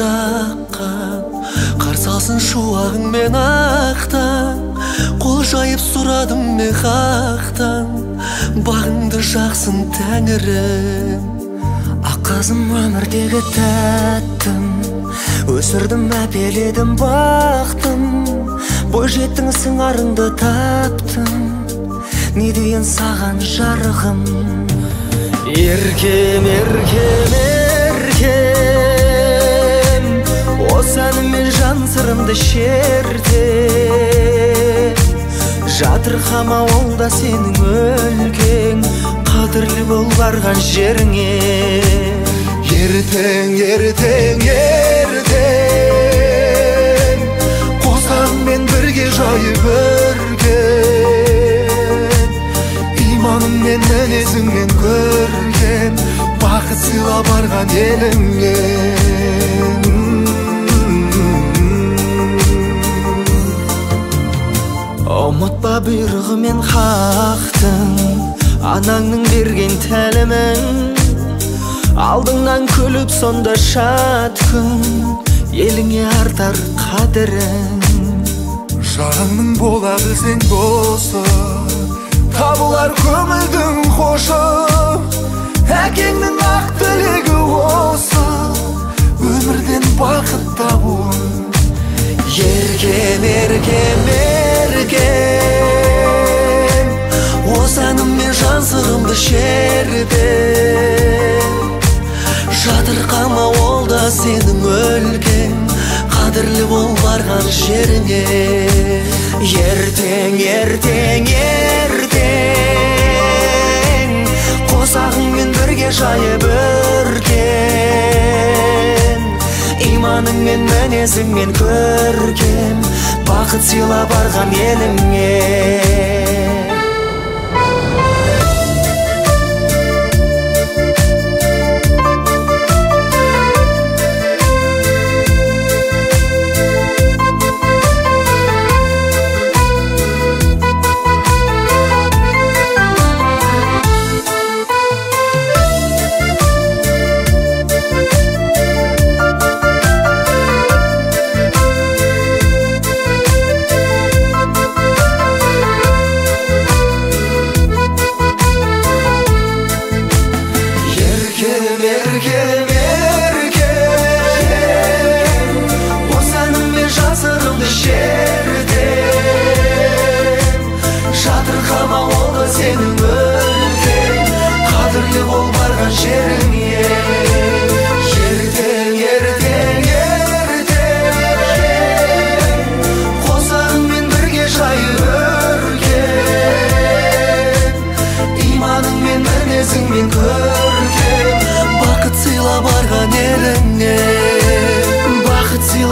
жаққан, қарсы алсын шуағың мен ақтан. Қол жайып сұрадым мен хақтан, бағыңды жақсын тәңірім. Аққазым өмірдегі тәттім, өсірдім әпеледім бақтым. Бой жеттің сыңарыңды таптым, не дейін саған жарығым. Еркем, еркем, еркем, осы әніммен жан сырымды шерте. Жатырқама, ол да сенің өлкең, қадірлі бол барған жеріңе. Ертең, ертең, ертең, қосағыңмен бірге жайып өрген. Иманыңмен, мінезіңмен көрген, бақыт сыйла барған еліңе. Ұмытпа бұйрығы мен хақтың, анаңның берген тәлімін. Алдыңнан күліп сонда шат күн, еліңе артар қадірін. Жарыңның бола білсең досы, табылар көңілдің қошы. Әкеңнің ақ тілегі осы, өмірден бақыт табуын. Еркем, еркем, еркем, осы әніммен жан сырымды шербен. Жатырқама, ол да сенің өлкең, қадірлі бол барған жеріңе. Ертең, ертең, ертең, қосағыңмен бірге жайып өрген. Иманыңмен, мінезіңмен көркем, бақыт сыйла барған еліңе.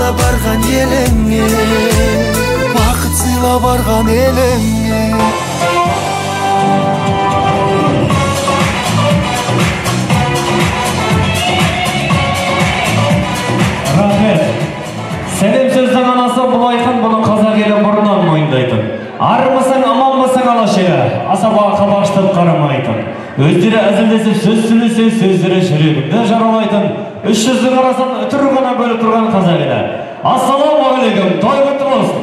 Барған еліңе, бақыт сыйла барған еліңе. Рахмет. Сәлем сөздің анасы бұл айқын, бұны қазақ елі бұрыннан мойындайтын. Армысың, аманбысың алашері, асабаға қабағыштап қарамайтын. Өздері әзілдесіп сөз сөйлесе, сөздері жүрегімді жаралайтын. 300-дің арасын үтір ғана бөліп тұрған қазақ елі. Ассаламағалейкум, той құтты болсын.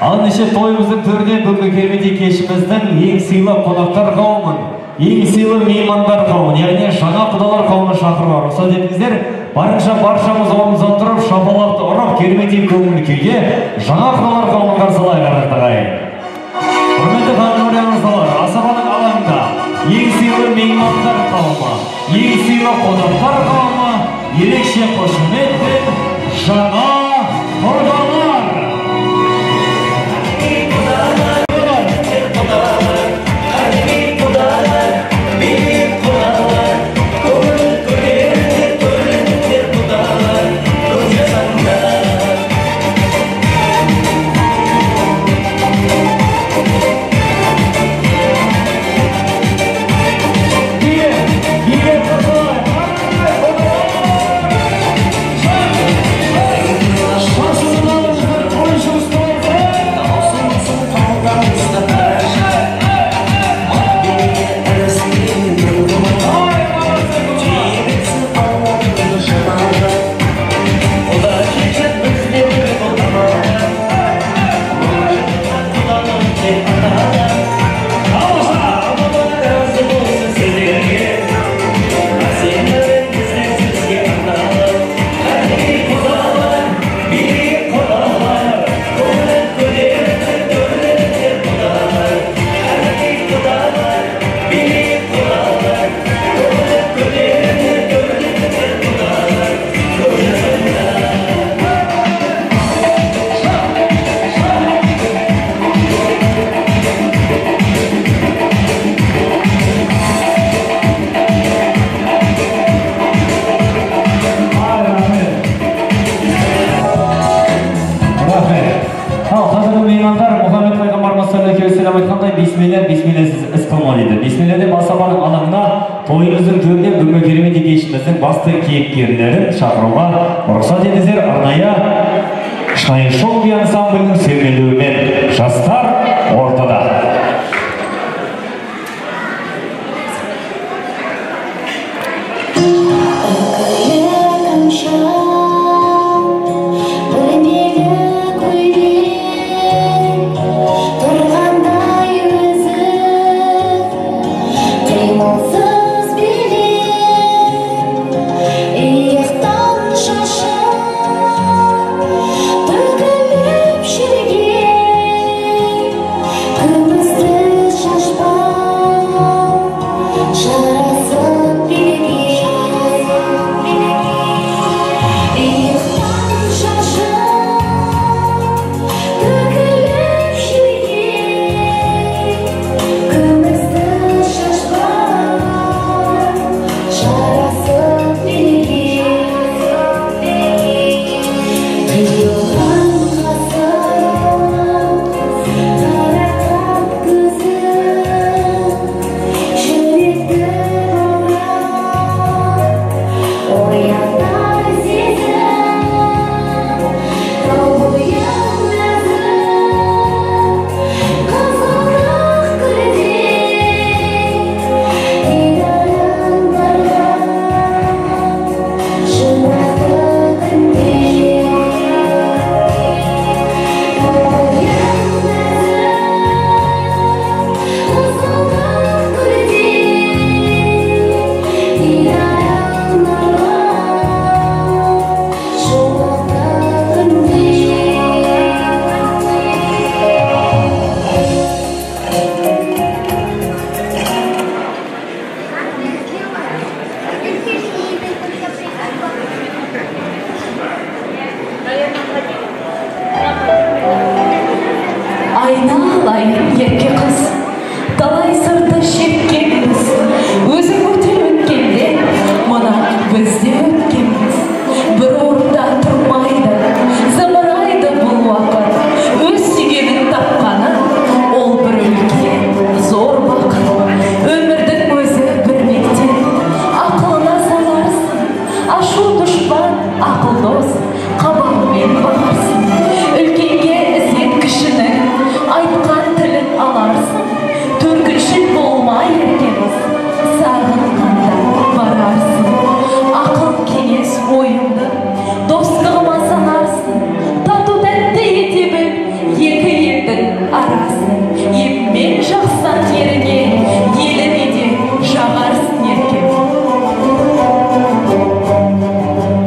Ал неше тойымыздың төріне бүгінгі керемет кешіміздің ең сыйлы қонақтар қауымын, ең сыйлы меймандар қауымын, яғни жаңа құдалар қауымын шақыруға рұқсат етіңіздер. Барынша баршамыз орнымыздан тұрып, шапалақты ұрып, керемет көңіл күйге жаңа құдалар қауымын қарсылайық ағайын. Құрметті қонақтар, асабаның алаңында ең сыйлы меймандар қауымы, ең сыйлы қонақтар қауымы, ерекше қошеметпен жаңа құдалар. Yeah. тойымыздың төрінен бүгінгі керемет кешіміздің басты кейіпкерлерін шақыруға рұқсат етіңіздер. Арнайы шайшоу би ансамблінің сүйемелдеуімен жастар ортада.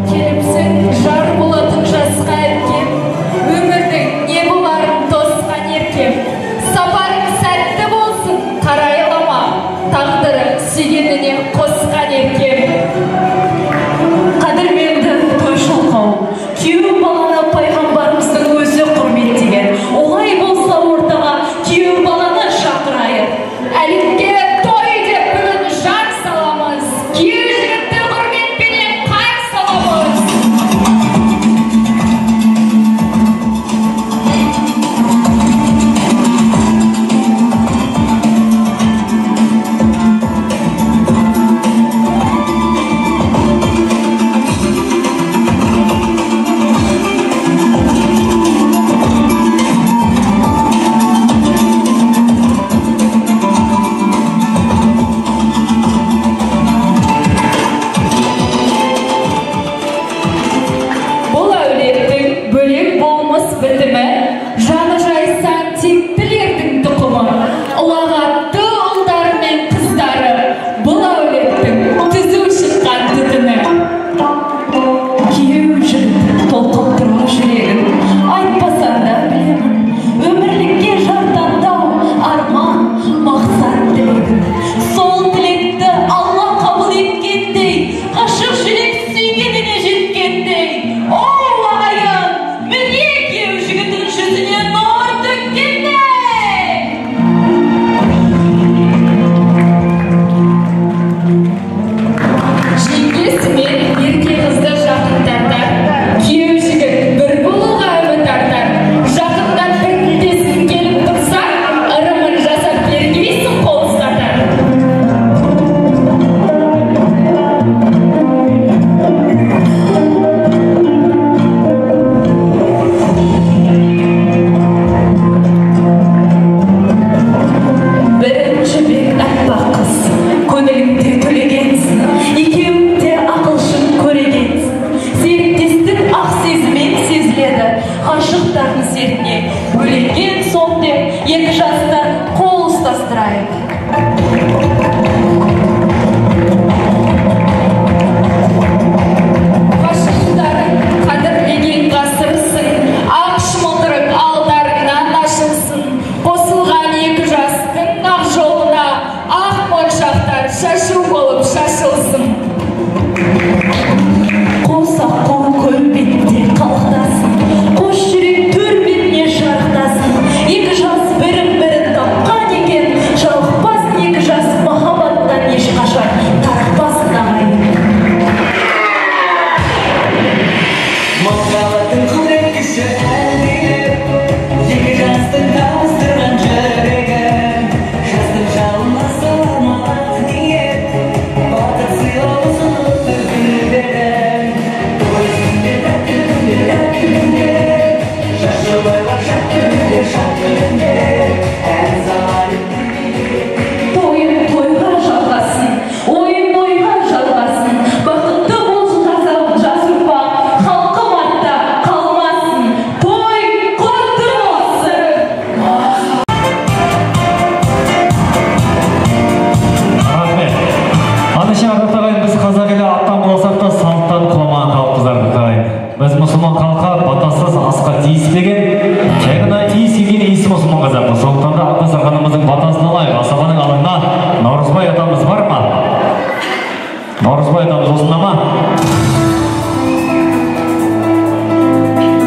Келіпсің жар болатын жасқа еркем екі жастар қол ұстастырайық. Ғашықтарың қадірлеген ғасырсың, ақ шымылдырық алдарыңнан ашылсын. Қосылған екі жастың ақ жолына ақ моншақтар шашу болып шашылсын. Қосақ қол көлбетте қалықтасын, қос жүрек төр бетіне шарықтасын. Екі жас бірін-бірін тапқан екен, жалықпасын екі жас махаббаттан ешқашан тарықпасын ағайын. Махаббаттың құдірет күші әлдилеп, екі жастың табыстырған жүрегін, жастың жалына саламат ниет, бақыт сыйлау ұсынып гүлдерін. Той үстінде тәтті күндер, жасы байлап шат күндер, ән салайық. Тойын тойға жалғасын, ойын ойға жалғасын, бақытты болсын жас ұрпақ, халқым артта қалмасын. Той құтты болсын. Рахмет. Аныша ағатағайын, біз қазақ елі аттан болсақ та салттан құламаған халықпыздар ағатағайын. Біз мұсылман халыққа батасыз асқа тиіспеген, тек қана тиіспеген иісі мұсылман қазақпыз. Сондықтан да Ата-Сарханымыздың батасын алайық. Асабаның алаңына Наурызбай атамыз бар ма? Наурызбай атамыз осында ма?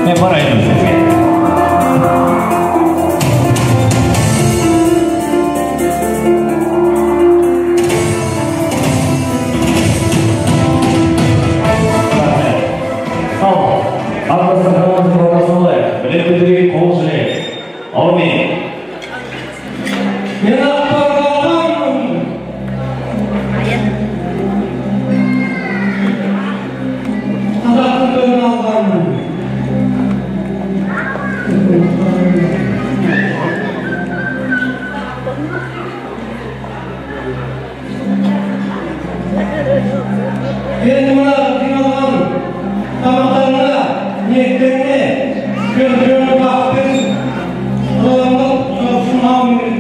Мен барайын сізге. Ата-Сарханымыздың батасын алайық. Білек білдірген қол жүрейік. Аумин. Мен ақтағанмын. Қазақтың төлін алғанмын. Енді мына қиналған тамақтарына, ниеттеріне, жөн бақытпен құлағымдап жоқсын аумин.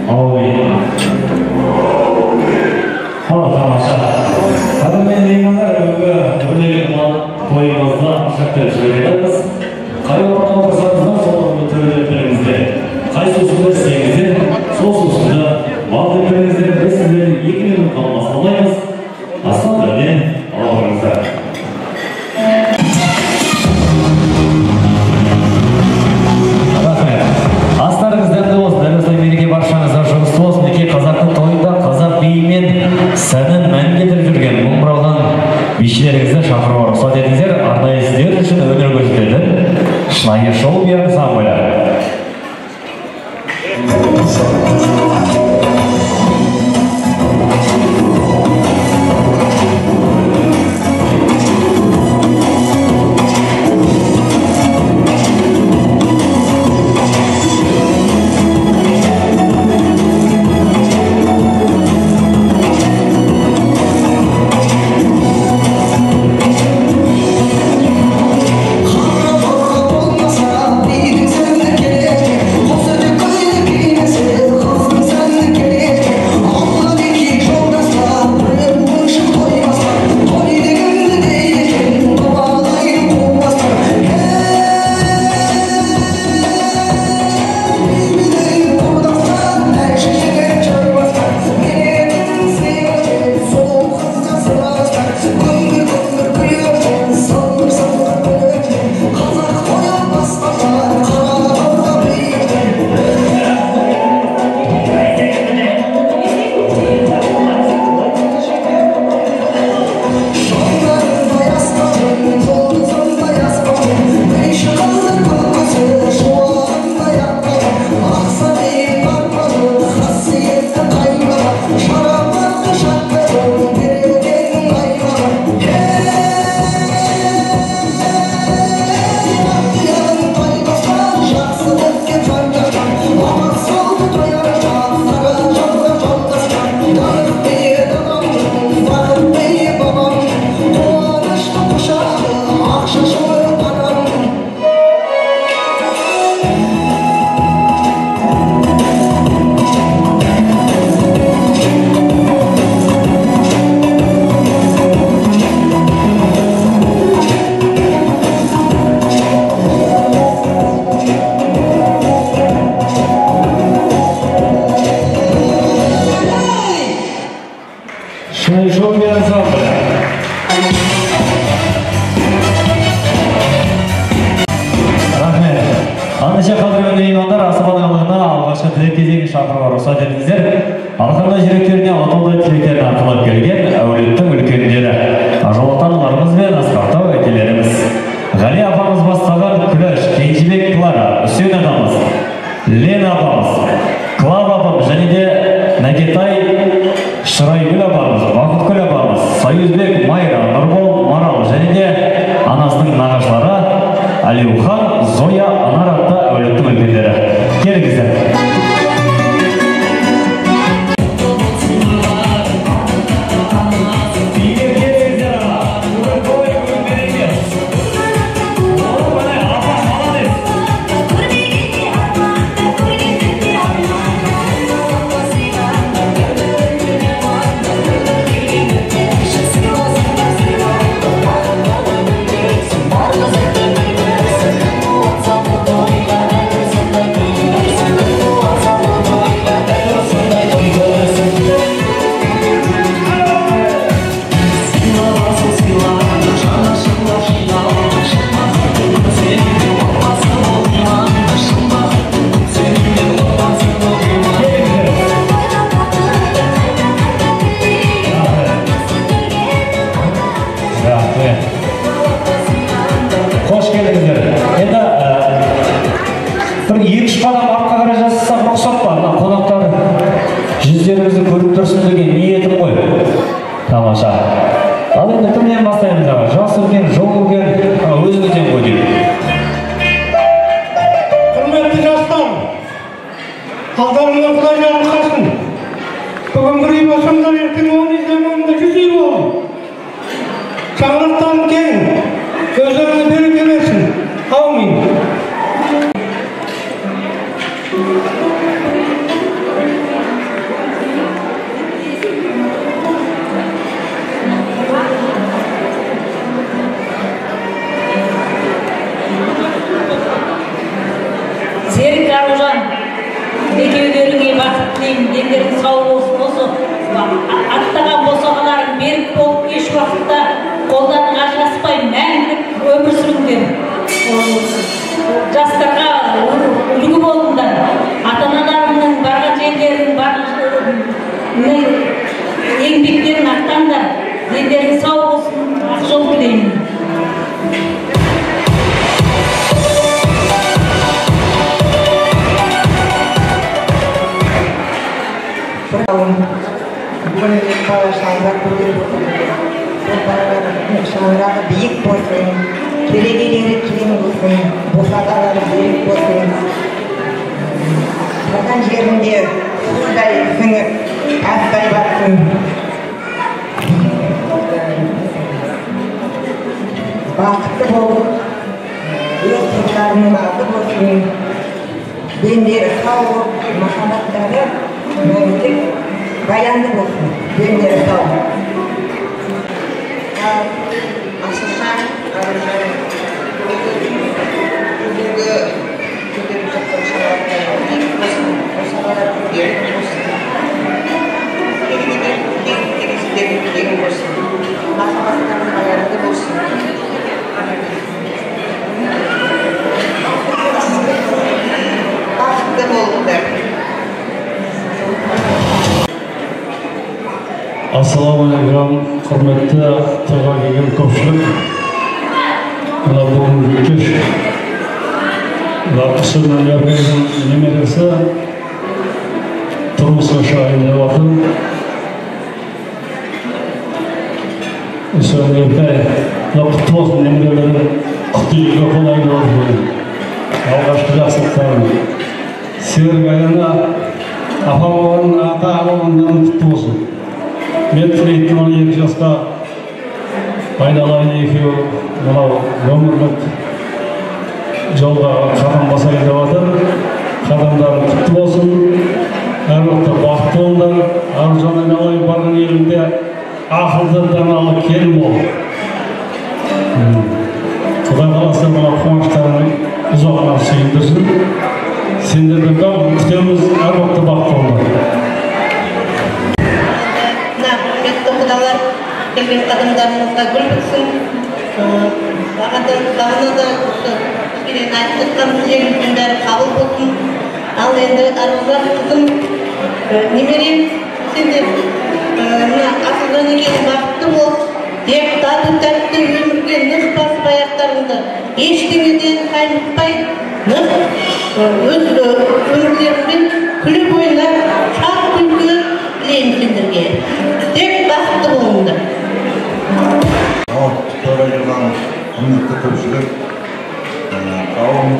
Аумин. Тамаша. Қадірмен меймандар, бүгінгі өрлеген тойымызда шақтап жібереміз. Қай орнына отырсаңыздар, сол орнында төлеулеріңізде. Қай сусында істеңіздер, сол сусында балды беріңіздер, біз сіздерді 2 минут қалмасын олаймыз. Астандырмен алғырыңыздар. Рахмет. Астарыңыз дәмді болсын. Дәл осылай мереке баршаңызға жұғысты болсын. Неке қазақтың тойында қазақ биімен сәнін мән кетіріп жүрген мұң бұралған бишілеріңізді шақыруға рұқсат етіңіздер. Арнайы сіздер үшін өнер көрсететін шынайы шоу ансамблі. Olmasa bir gün sevdik, olsa da koyduk yine. асыбалығына алғашқы тілек кезеңі шақыруға рұқсат етіңіздер. Алқында жүректеріне отолды тілектерін арқылап келген әулеттің үлкендері, жолықтануларымыз бен асқақтау әкелеріміз. Ғали апамыз бастаған Күләш, Кенжібек Клара, Үсен атамыз, Лена апамыз, Клава апамыз және де Нәкетай Шырайгүл апамыз, Бақытгүл апамыз, Союзбек Майра, Нұрбол Марал және де анасының нағашылары Алиухан, Зоя, Анар атты әулеттің үлкендері. Келіңіздер. Ассалаумағалейкум, құрметті тойға келген көпшілік. Мына бүгінгі кеш Үсеннің Еркенің немересі тұрмысқа шығайын деп жатыр. Үсен Еркен құтты болсын, немерелерін құтты үйге қолайлы болсын. Алғашқы жақсылықтарын. Серік аяна апамның ата-ағаларынан құтты болсын. Мен тілейтін 12 жасқа айналайын екеуі мынау өмірлік жолға қадам басайын деп жатыр. Қадамдарың құтты болсын. Әр уақытта бақытты болыңдар. Аружан айналайын барған елінде ақылды даналы келін бол. Құдай қаласа мына қуаныштарың ұзағынан сүйіндірсін. Сендерді бәрін күтеміз, әр уақытта бақытты болыңдар. Келген қадамдарыңызға гүл бітсін. Бағана да кішкене айтып жатқан тілегіміздің бәрі қабыл болсын. Ал енді арзан қызым немерем сендер мына асылдан екен бақытты бол, тек тату тәтті өмірге нық басып аяқтарыңды ештеңеден қаймықпай нық өз өмірлеріңмен күліп ойнап шат күлкі тілеймін сендерге. Тек бақытты болыңдар. Төрайылған құрметті көпшілік, қауым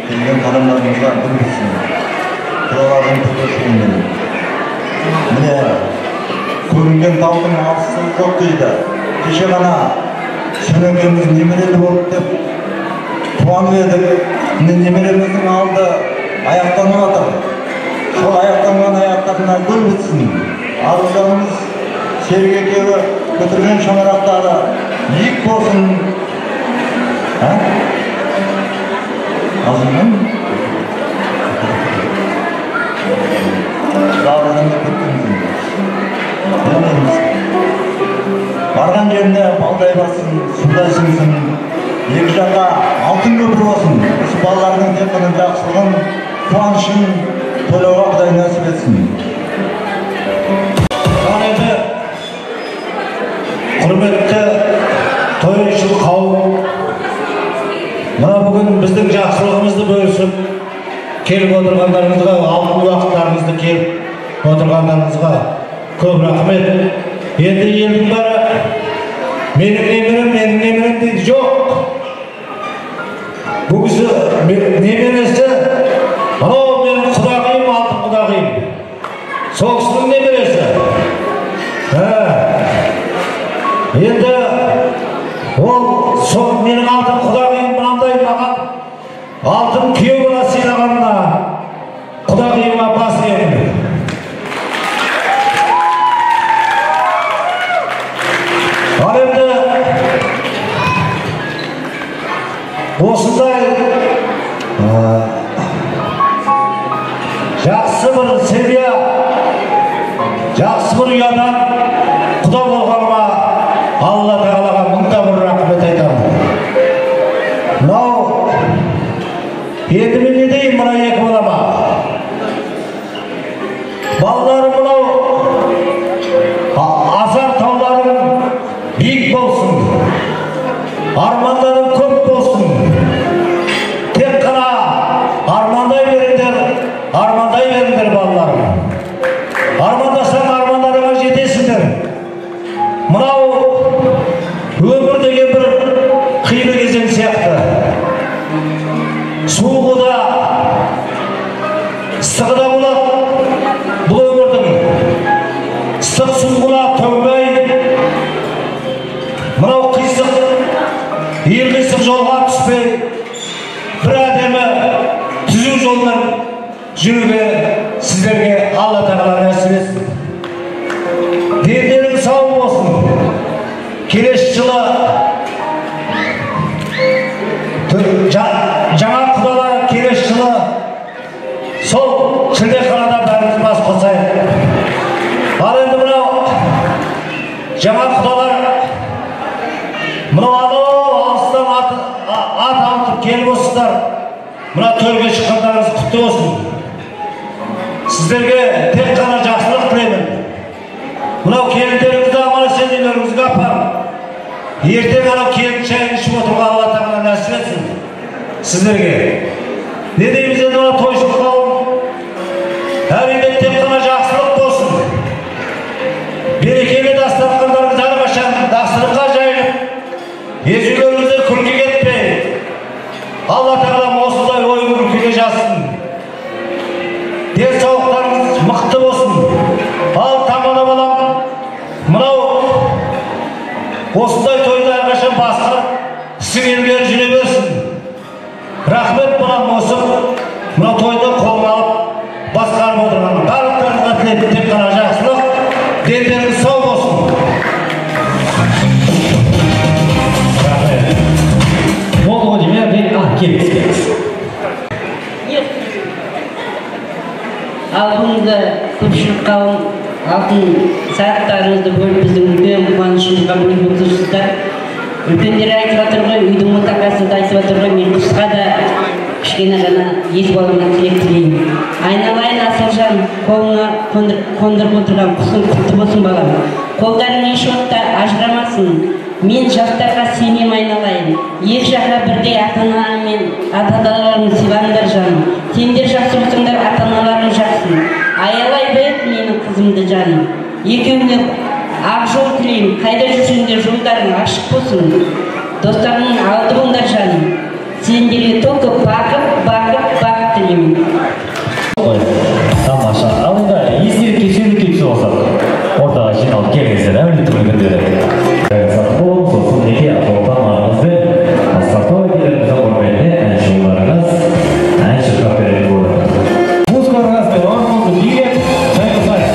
келген қадамдарымызға бір білсін. Тұралардың күтушілігімен. Міне, көрінген таудың алысы жоқ дейді. Кеше ғана сөнекеміз немерелі болып деп қуанып едік. Немереміздің алды аяқтанып жатыр. Сол аяқтанған аяқтарына гүл бітсін. Аружанымыз Серік екеуі көтерген шаңырақтары биік болсын. Азымен жалғызымды көткенсің. Барған жеріне балдай бассын, судай сіңсін. Екі жаққа алтын көпір болсын. Осы балалардың тек қана жақсылығын, қуанышын тойлауға Құдай нәсіп етсін. Құрметті тойшыл қауым, мына бүгін біздің жақсылығымызды бөлісіп келіп отырғандарыңызға, алтын уақыттарыңызды келіп отырғандарыңызға көп рахмет. Енді елдің бәрі менің немерем дейді, жоқ. Бұл кісі немересі, анау менің құдағиым, алтын құдағиым. Сол кісінің немересі. Енді ол менің алтын құдағиым мынандай маған алтын күйеу бала сыйлағанына құдағиыма бас иемін. Ал енді осындай жақсы бір семья, жақсы бір ұядан құда болғаныма Алла Тағалаға мыңда бір рахмет айтамын. Мынау енді мен не деймін мына екі балама? Балаларым мынау азар тауларың биік болсын, армандарың көп болсын. Тек қана армандай беріңдер балаларым. Армандасаң армандарыңа жетесіңдер. Мынау өмір деген бір қилы кезең сияқты. Суығы да, ыстығы да болады. Бұл өмірдің ыстық суығына төнбей, мынау қисық, қисық жолға түспей, бір әдемі түзу жолмен жүруге сіздерге Алла Тағала нәсіп етсін. Дендерің сау болсын. Келесі жылы жаңа құдалар келесі жылы сол шілдеханада бәріміз бас қосайық. Ал енді мынау жаңа құдалар мынау алыстан ат алып келіп отырсыздар. Мына төрге шыққандарыңыз құтты болсын. Сіздерге тек қана жақсылық тілеймін. Мынау келіндеріңізді аман-есен үйлеріңізге апарып, ертең анау келін шайын ішіп отыруға Алла Тағала нәсіп етсін сіздерге. Не дейміз енді мына тойшыл қауым? Әрине тек қана жақсылық болсын. Берекелі дастархандарыңыз әрқашан дастарханға жайылып, езулеріңізде күлкі кетпей, Алла Тағала осындай ой күлкіге жазсын. Денсаулықтарыңыз мықты болсын. Ал тамада балам, мынау осындай тойда әрқашан басқарып, сіңірген жүре берсін. Рахмет балам осы мынау тойда қолын алып басқарып отырған. Барлықтарыңызға тілейтін тек қана жақсылық, дендеріңіз сау болсын. Рахмет. Болды ғой деймін, келіңіз. Ал бүгінгі көпшілік қауым алтын сағаттарыңызды бөліп біздің үлкен қуанышымызға бөліп отырсыздар. Үлкендер айтып жатыр ғой, үйдің отағасы да айтып жатыр ғой, мен қысқа да кішкене ғана ес балама тілек тілеймін. Айналайын Асылжан, қолыңа қондырып отырған құсың құтты болсын балам. Қолдарың еш уақытта ажырамасын. Мен жастарға сенем айналайын. Екі жаққа бірдей ата-ана мен ата-аналарың сыйлаңдар жаным. Сендер жақсы болсаңдар, ата-аналарың жақсы. Аялай бер менің қызымды жаным. Екеуіңе ақ жол тілеймін. Қайда жүрсеңдер жолдарың ашық болсын. Достарыңның алды болыңдар жаным. Сендерге только бақыт тілеймін. Тамаша. Ал енді естелікке сүйрікке түсіп алсақ, ортаға жиналып келіңіздер, әулеттің күндері. Сатып сосын неке атолтан ағызбен асфальтау әкелеріміздің құрметіне әнші оларыңыз әнші қаперен болады. Музыкаларыңызбен орныңызды билеп, жайғызайық.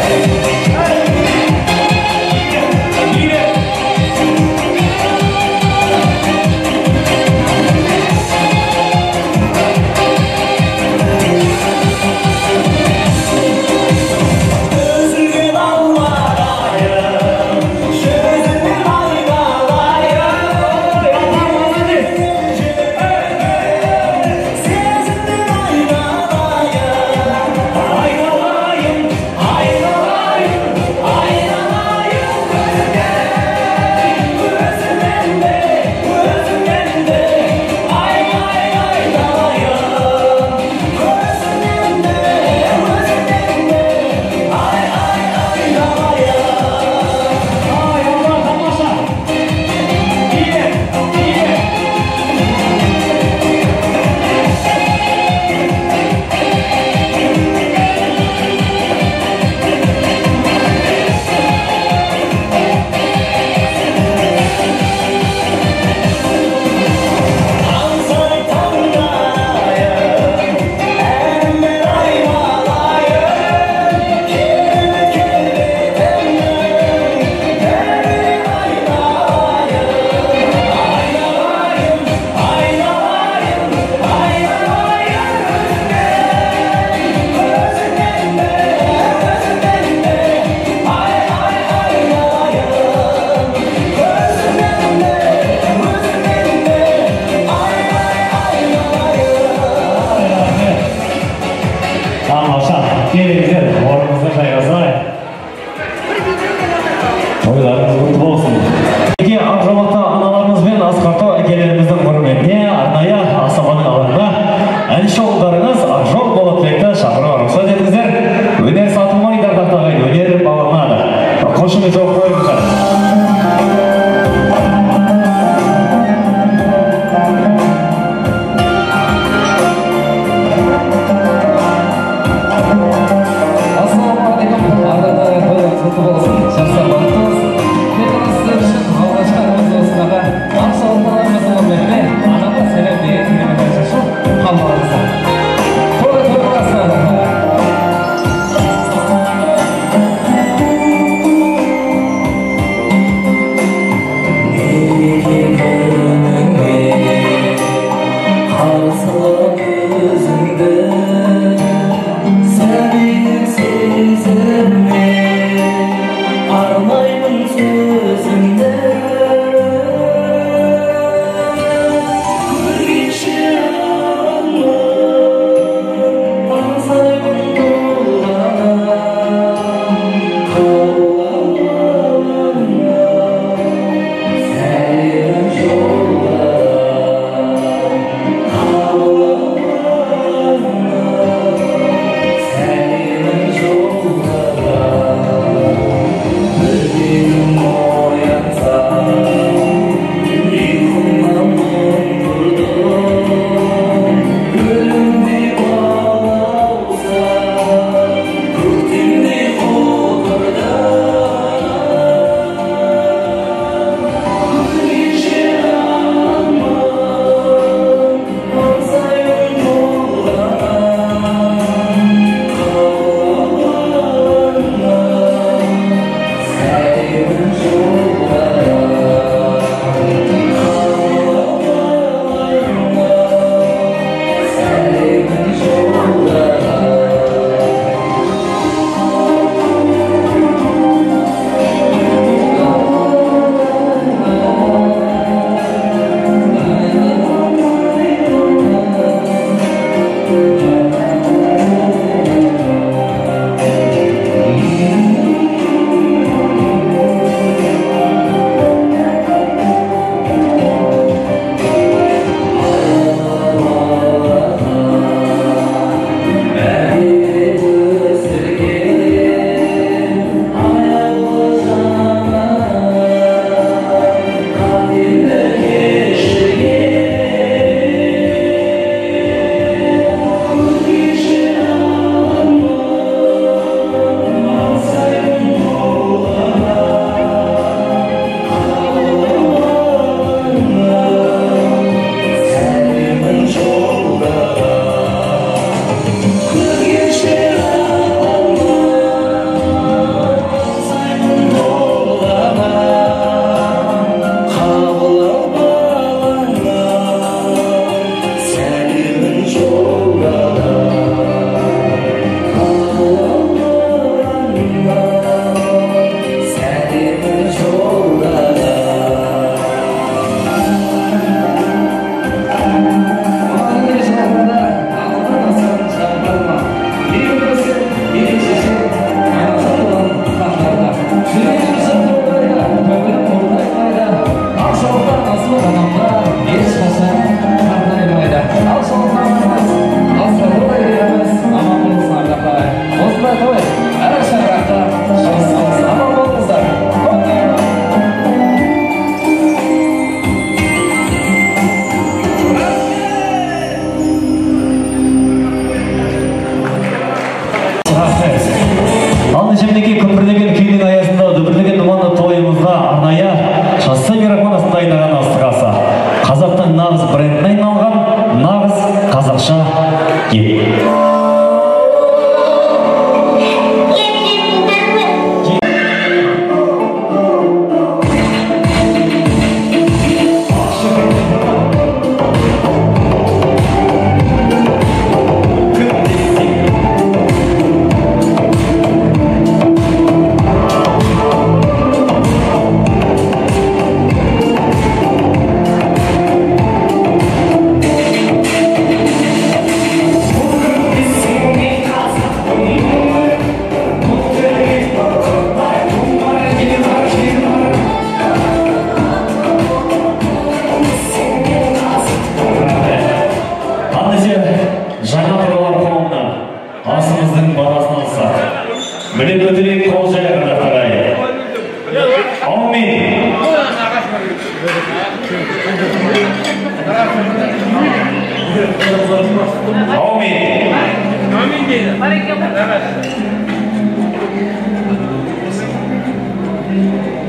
Amin deydi.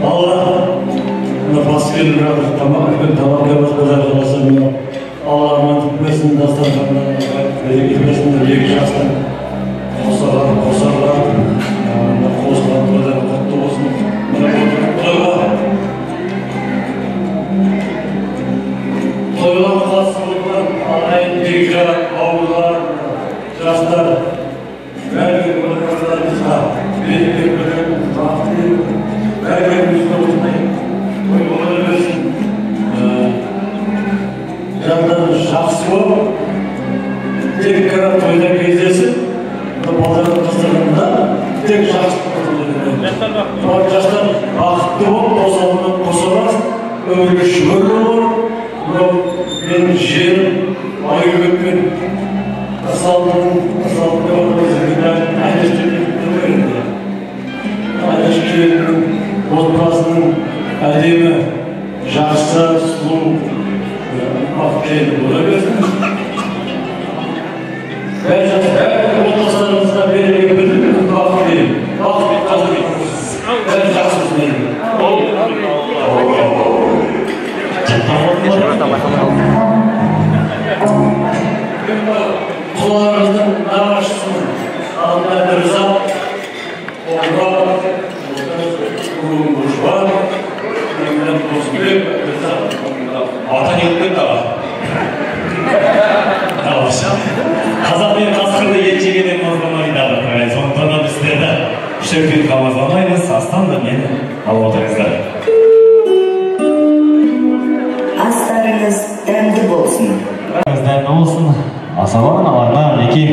Allah nefasken tamam yapmaz kadar olasın ya. Allah rahmet etmesin dastarlarına gitmesin de bir şahsın kosarlar kosarlar kutlu olsun. Toylar kasılıklar, alayın tekrar avlular, yaşlar, belki bırakırlarımızda bir rahatlığı, belki müzde olmayı, toyları versin. Yandan şahsı o, tekrar toyda gezdesin, pazarın kısırında tek şahsı katılıyor. Yaşlar vakti olup, kosalar, öyle şükür olur. Ben jerim, ayı öpün, asaldım, Aydaşkелдің отбасының әдемі, жақсы, сұлу, бақытты бола берсін. Бәрі отбасыларыңызға берілген бір бақыт берейін. Бақыт қазір етіңіз. Бәрі жақсы болсын. Құлағыңыздың нағашысын алдына бір зат, оңға, Ұрғышбан, Емлен Досбек, бір зат, ата кетпен таға. Қазақ мен қасқырды ет жегеннен мазаламай дады. Сондықтан да біздерді шөкет қамазаламаймыз. Астан да мені алып отырыңыздар. Астарыңыз дәмді болсын. Дәмді болсын. Асабан аларға мінеки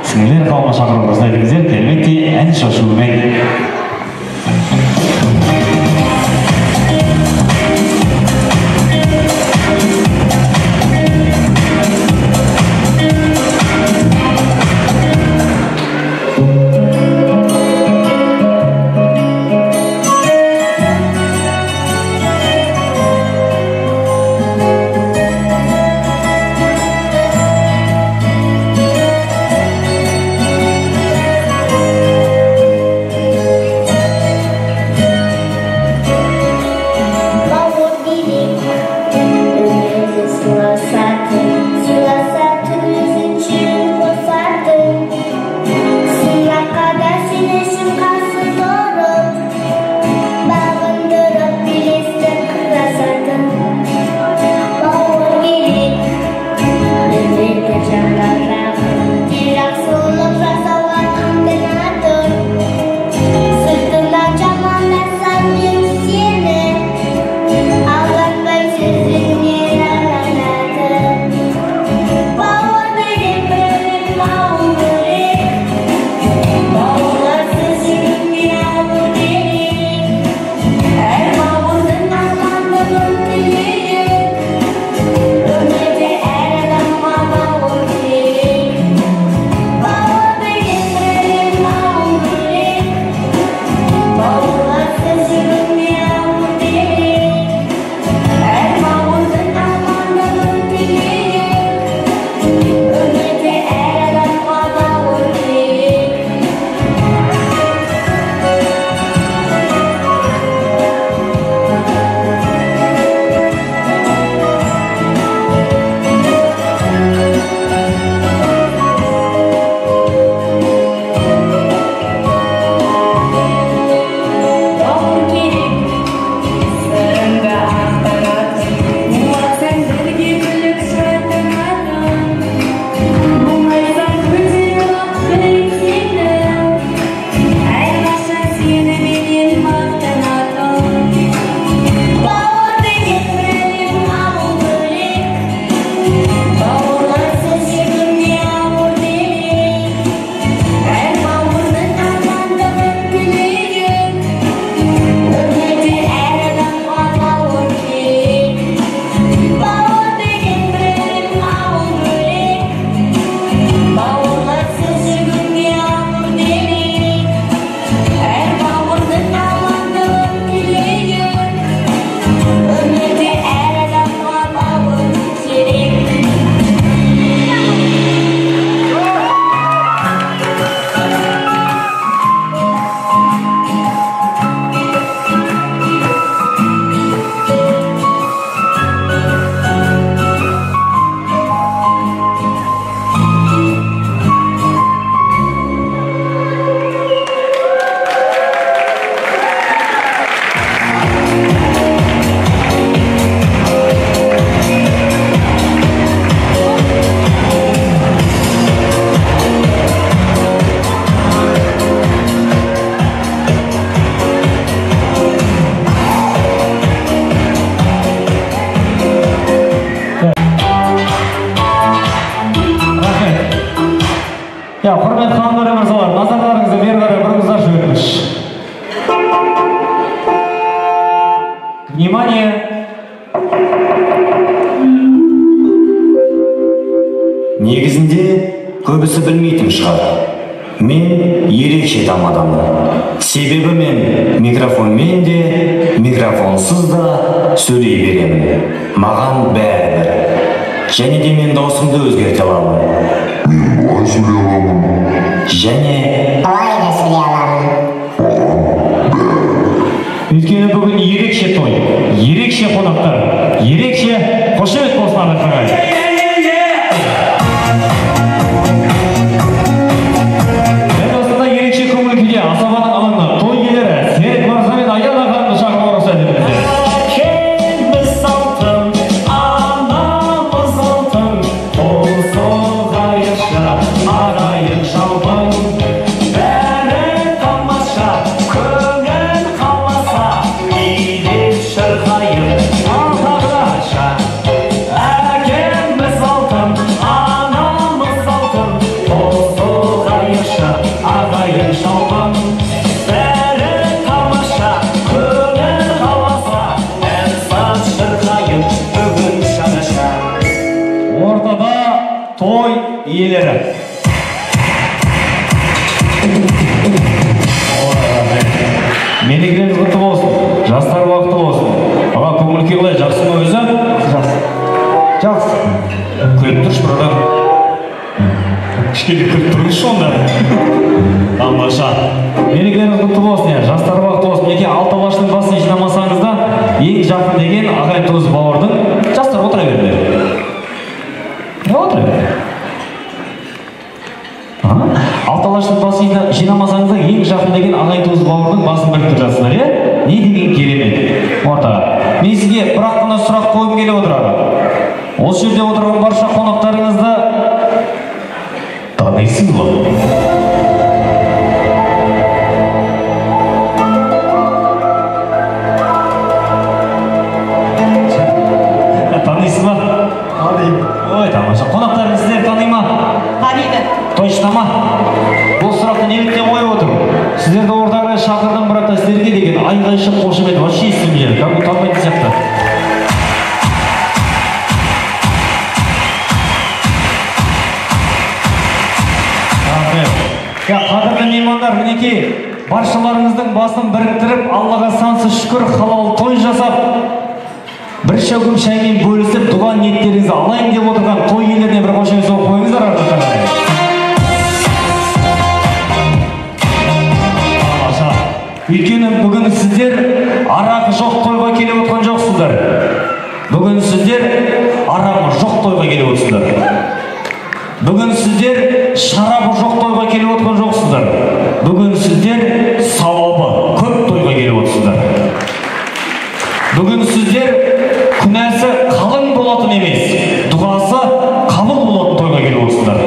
сіңілер қауымы шақырыңызды айтыңыздар. Келмекте ән шошуымен. Ya, hurmatli xonadon a'zolari, nazarlaringizni beri qarab bir o'zlash o'tmish. Внимание! Негізінде көбісі білмейтін шығар. Мен ерекше адаммын. Себебі мен микрофонмен де, микрофонсыз да сөйлей беремін. Маған бәрібір. Және де мен даусымды өзгерте аламын. Мен былай сөйлей аламын. Және былай да сөйлей аламын. Өйткені бүгін ерекше той, ерекше қонақтар, ерекше қошемет болсын ағайын. Дәл осындай ерекше көңіл күйде асабаның алаңына той иелері Серік Мырза мен Аян ағамды шақырып рұқсат етіңіздер. Әкеміз алтын, анамыз алтын, қосылғайынша ағайын жалбың. Бәрі тамаша, көңіл қалмаса, билеп шырғайып алғаша. Әкеміз алтын, анамыз алтын, қосылғайынша ағайын жалбың. Бәрі тамаша, көңіл қалмаса, ән саз шырғайып бүгін шанаша. Ортада той иелері. Мерекелеріңіз құтты болсын, жастар уақыты болсын. Аға, көңіл күй қалай, жақсы ма өзі? Жақсы. Күліп тұршы бір адам. Кішкене күліп тұрыңызшы онда. Тамаша. Мерекелеріңіз құтты болсын, жастар уақыты болсын. Неке алты алаштың басын жинамасаңыз да, ең жақын деген ағайын туыс бауырдың. Жастар отыра берді. Отыра берді. Алты алаштың басын жинамасаңыз да, ең жақын деген ағайын туыс бауырдың басын біріктіріп жатсыздар, не деген керемет. Ортаға. Мен сізге бірақ қана сұрақ қойым келіп отырады. Осы жерде отырған барша қонақтарыңызды танисыз ба? Танисыз ба? Танимын. Ой, тамаша. Қонақтарыңыз сіздер тани ма? Таниды. Точно ма? Бұл сұрақты неліктен қойып отырмын? Сіздерді ортаға шақырдым, бірақ та сіздерге деген айғай-шы қошемет вообще естілмейді. Как будто танымайтын сияқты. Қадірлі меймандар, мінекей баршаларыңыздың басын біріктіріп, Аллаға сансыз шүкір халал той жасап, бір шәугім шаймен бөлісіп, туған ниеттеріңізді алайын деп отырған той иелеріне бір қошемет соғып қойыңыздар артыққа. Өйткені бүгін сіздер арағы жоқ тойға келіп отқан жоқсыздар. Бүгін сіздер арағы жоқ тойға келіп отырсыздар. Бүгін сіздер шарабы жоқ тойға келіп отқан жоқсыздар. Бүгін сіздер сауабы көп тойға келіп отырсыздар. Бүгін сіздер күнәсі қалың болатын емес, дұғасы қабыл болатын тойға келіп отырсыздар.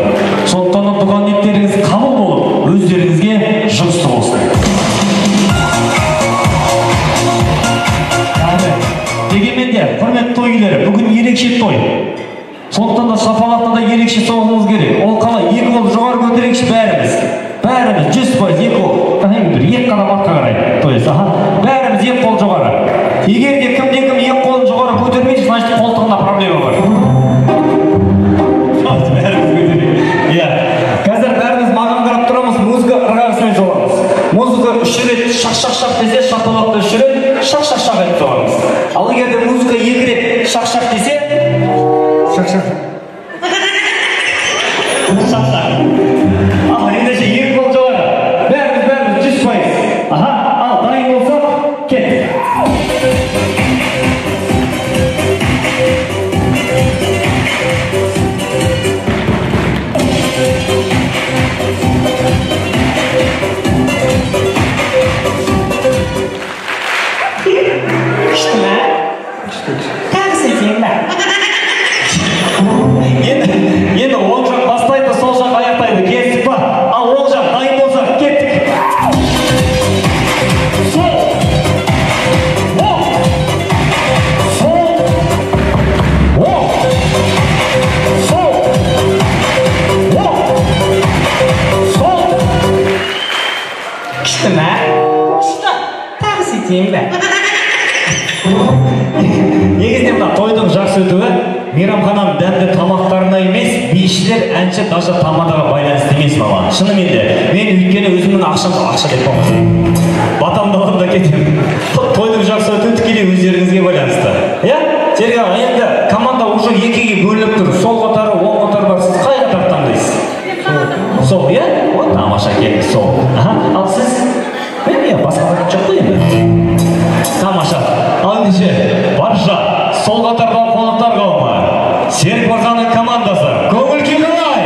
Сондықтан туған ниеттеріңіз қабыл болып, өздеріңізге жұмысты болсын. Дегенмен де, құрметті той иелері, бүгін ерекше той. Сондықтан да шапалақта да ерекше соғуымыз керек. Ол қалай, екі қол жоғары көтерейікші бәріміз. Бәріміз 100% екі қол. Екі қадам артқа қарай. Бәріміз екі қол жоғары. Егер де кімде-кім екі қолын жоғары көтермейді, значит қолтығында проблема бар. Бәріміз көтерейік. Қазір бәріміз маған қарап тұрамыз, музыка ырғағысымен жоғамыз. Музыка үш рет шақ-шақ-шақ десе, шапалақта үш рет шақ-шақ-шақ етіп жоғамыз. Ал егер де музыка екі рет шақ-шақ десе, шақ-шақ. Шақ-шақ. Ал ендеше екі қол жоғары. Бәріміз 100%. Ал дайын болсақ, кеттік. Күшті ме? Тағы сілтейін бе? себебі мейрамхананың дәмді тамақтарына емес, бишілер, әнші, даже тамадаға байланысты емес маған. Шынымен де, мен өйткені өзімнің ақшамды ақша деп қоймасын. Батамды алып да кетемін. Тойдың жақсы өтуі тікелей өздеріңізге байланысты. Иә? Серга, енді команда уже екіге бөлініп тұр. Сол қатары, оң қатары бар. Сіз қай қатар таңдайсыз? Сол, иә? Вот, тамаша келді, сол. Ал сіз? Мен басқа қатар жоқ қой енді. Тамаша. Ал ендеше, барша сол қатардағы қонақтар қауымы, Серік Мырзаның командасы, көңіл-күй қалай?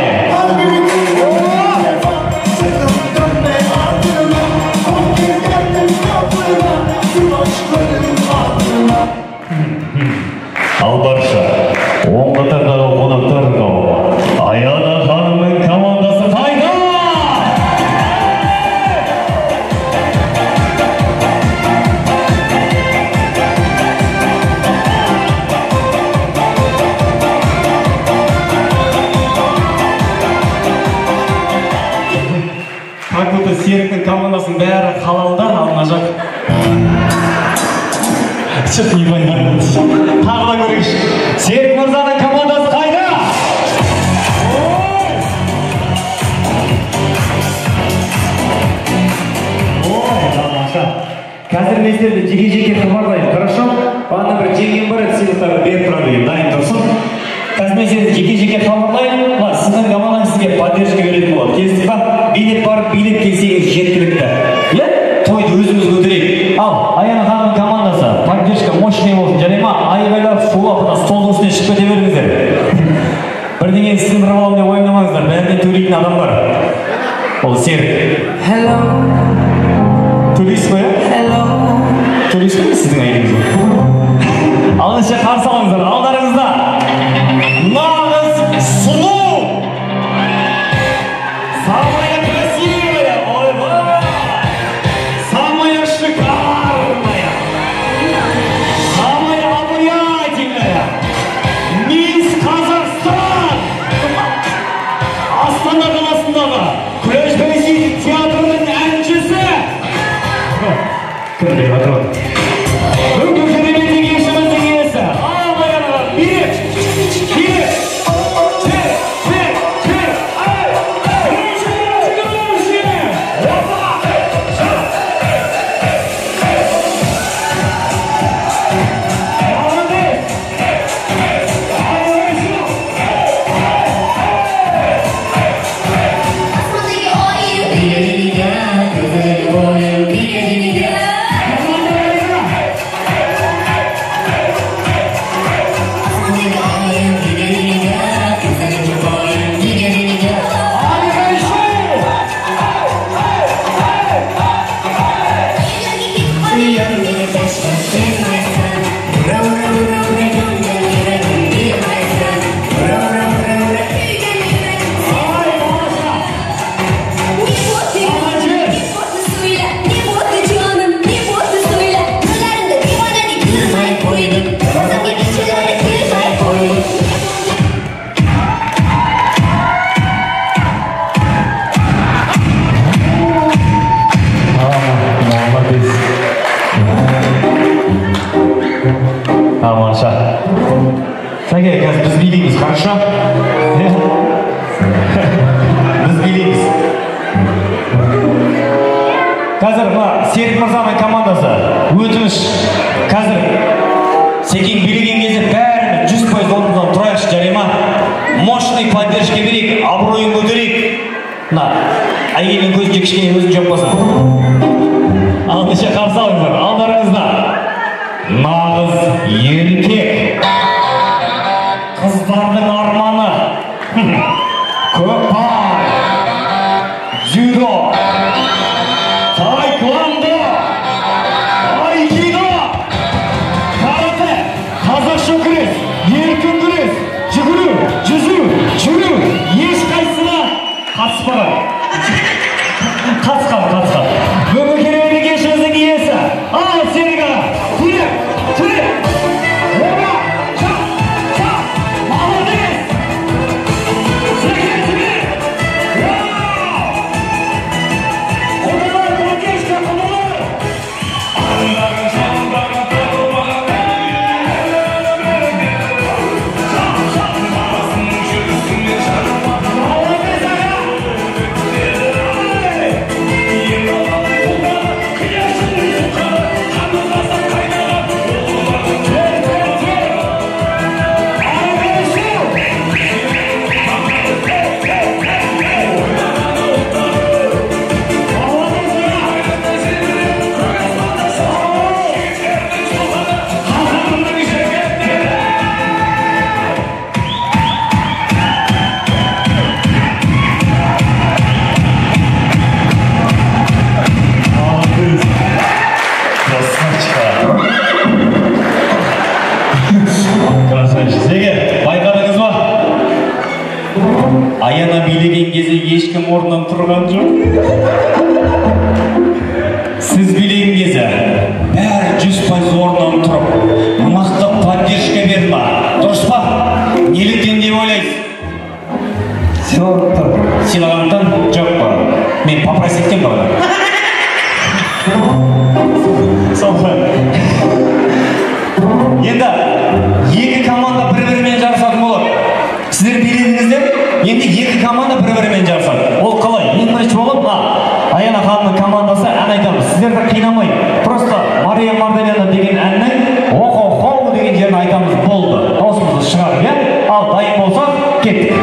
Ал барша оң қатардағы қонақтар қауымы, Аяна ханымның командасы қайда? Как будто Серіктің командасының бәрі халалда, ал мына жақ что-то непонятно. Тағы да көрейікші. Серік Мырзаның командасы қайда? Ой, тамаша. Қазір мен сіздерді жеке-жеке хабарлаймын, хорошо? Бана бір жеңген бар еді, сыйлықтарды беріп тұра берейін, дайын тұрсын. Қазір мен сіздерді жеке-жеке хабарлаймын, сіздің командаңыз сізге поддержка беретін болады. Келесіз ба? Билет барып, билет келсеңіз жеткілікті. Иә? Тойды өзіміз көтерейік. Ал, Аяна ханымның командасы, поддержка мощный болсын, жарай ма? Айғайлап, шулап, столдың үстіне шығып кете беріңіздер. Бірдеңені сындырып аламын деп ойламаңыздар, бәрінен төлейтін адам бар. Ол Серік. Hello. Төлейсіз ба, иә? Hello. Төлейсіз ба сіздің айыңызды? Ал ендеше қарсы алыңыздар, алдарыңызда нағыз сұлу, самая красивая, ойбай, самая шикарная, самая обаятельная мисс Казахстан, Астана қаласындағы Күреш Байсейітов театрының әншісі. Кім деп атырады? Бүгінгі кереметтің кешіміздің иесі. Ал баянға билет! Билет! Тамаша. Сәке, қазір біз билейміз, хорошо? Біз билейміз. Қазір Серік Мырзаның командасы өтініш. Қазір Секең билеген кезде бәріміз 100% орнымыздан тұрайықшы, жарай ма? Мощный поддержка берейік, абыройын көтерейік. Әйелдің көзінше кішкене өзін жоппасын. Ал ендеше қарсы алыңыздар, алдарыңызда нағыз еркек, қыздардың арманы, көкпар, дзюдо, таэквондо, айкидо, карате, қазақша күрес, еркін күрес, жүгіру, жүзу, жүру, ешқайсысына қатыспаған. Қатысқан. Бүгінгі кереметтің кешіміздің иесі. Ал Серік аға, түрек! Ура! Молодец! ешкім орнынан тұрған жоқ. Сіз билеген кезде бәрі 100% орнынан тұрып, мықты поддержка берді. Дұрыс па? Неліктен деп ойлайсыз? Сыйлағаннан жоқ па? Мен попроситтен ба? Енді екі команда бір-бірімен жарысатын болады. Сіздер биледіңіздер, енді екі команда бір-бірімен жарысады. Ол қалай? Ең бірінші болып, Аяна ханымның командасы ән айтамыз. Сіздерді қинамай, просто Мария Магдалена деген әннің «О-хо-хо» деген жерін айтамыз. Болды. Даусымызды шығарып, ал дайын болсақ, кеттік.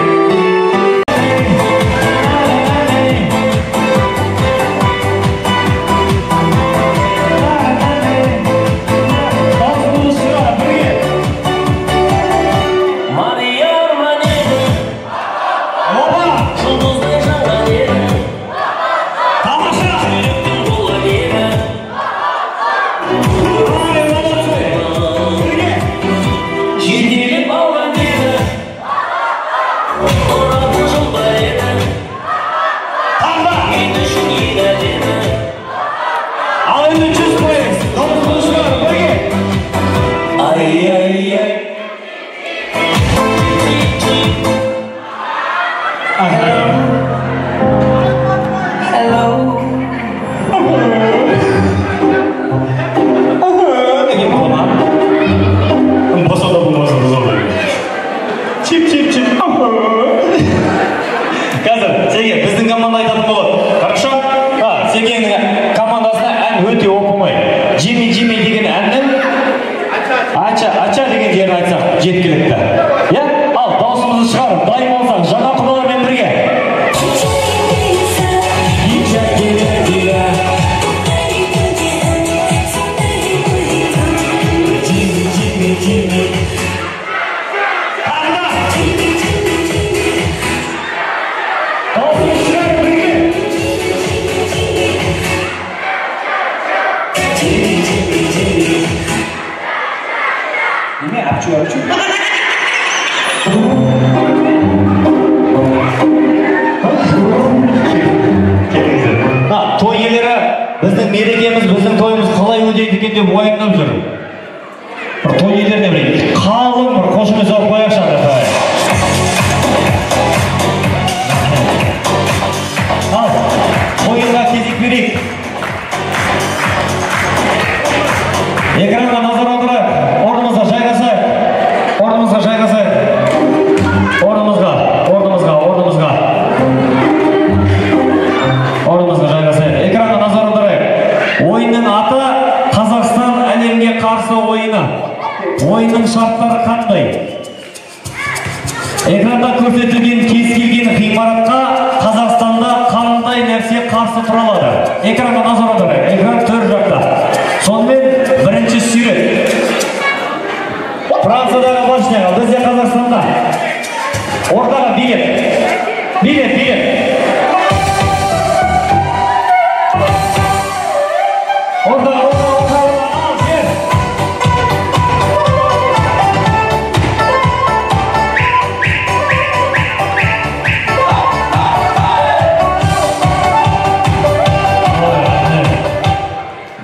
Той иелері біздің мерекеміз, біздің тойымыз қалай өтеді екен деп уайымдап жүр. Бір той иелеріне бір қалың бір қошемет салып қояйықшы ағай. Ал, тойға кезек берейік. Экранға назар аударайық. Орнымызға жайғасайық. Орнымызға жайғасайық. Орнымызға жайғасайық. Экранға назар аударайық. Ойынның аты Қазақстан әлемге қарсы ойыны. Ойынның шарттары қандай? Экранда көрсетілген кез келген ғимаратқа Қазақстанда қандай нәрсе қарсы тұра алады? Экранға назар аударайық. Экран төр жақта. Сонымен бірінші сүйрет. Франциядағы башняға, бізде Қазақстанда. Ортаға билет. Билет. Ортаға, ал, жер.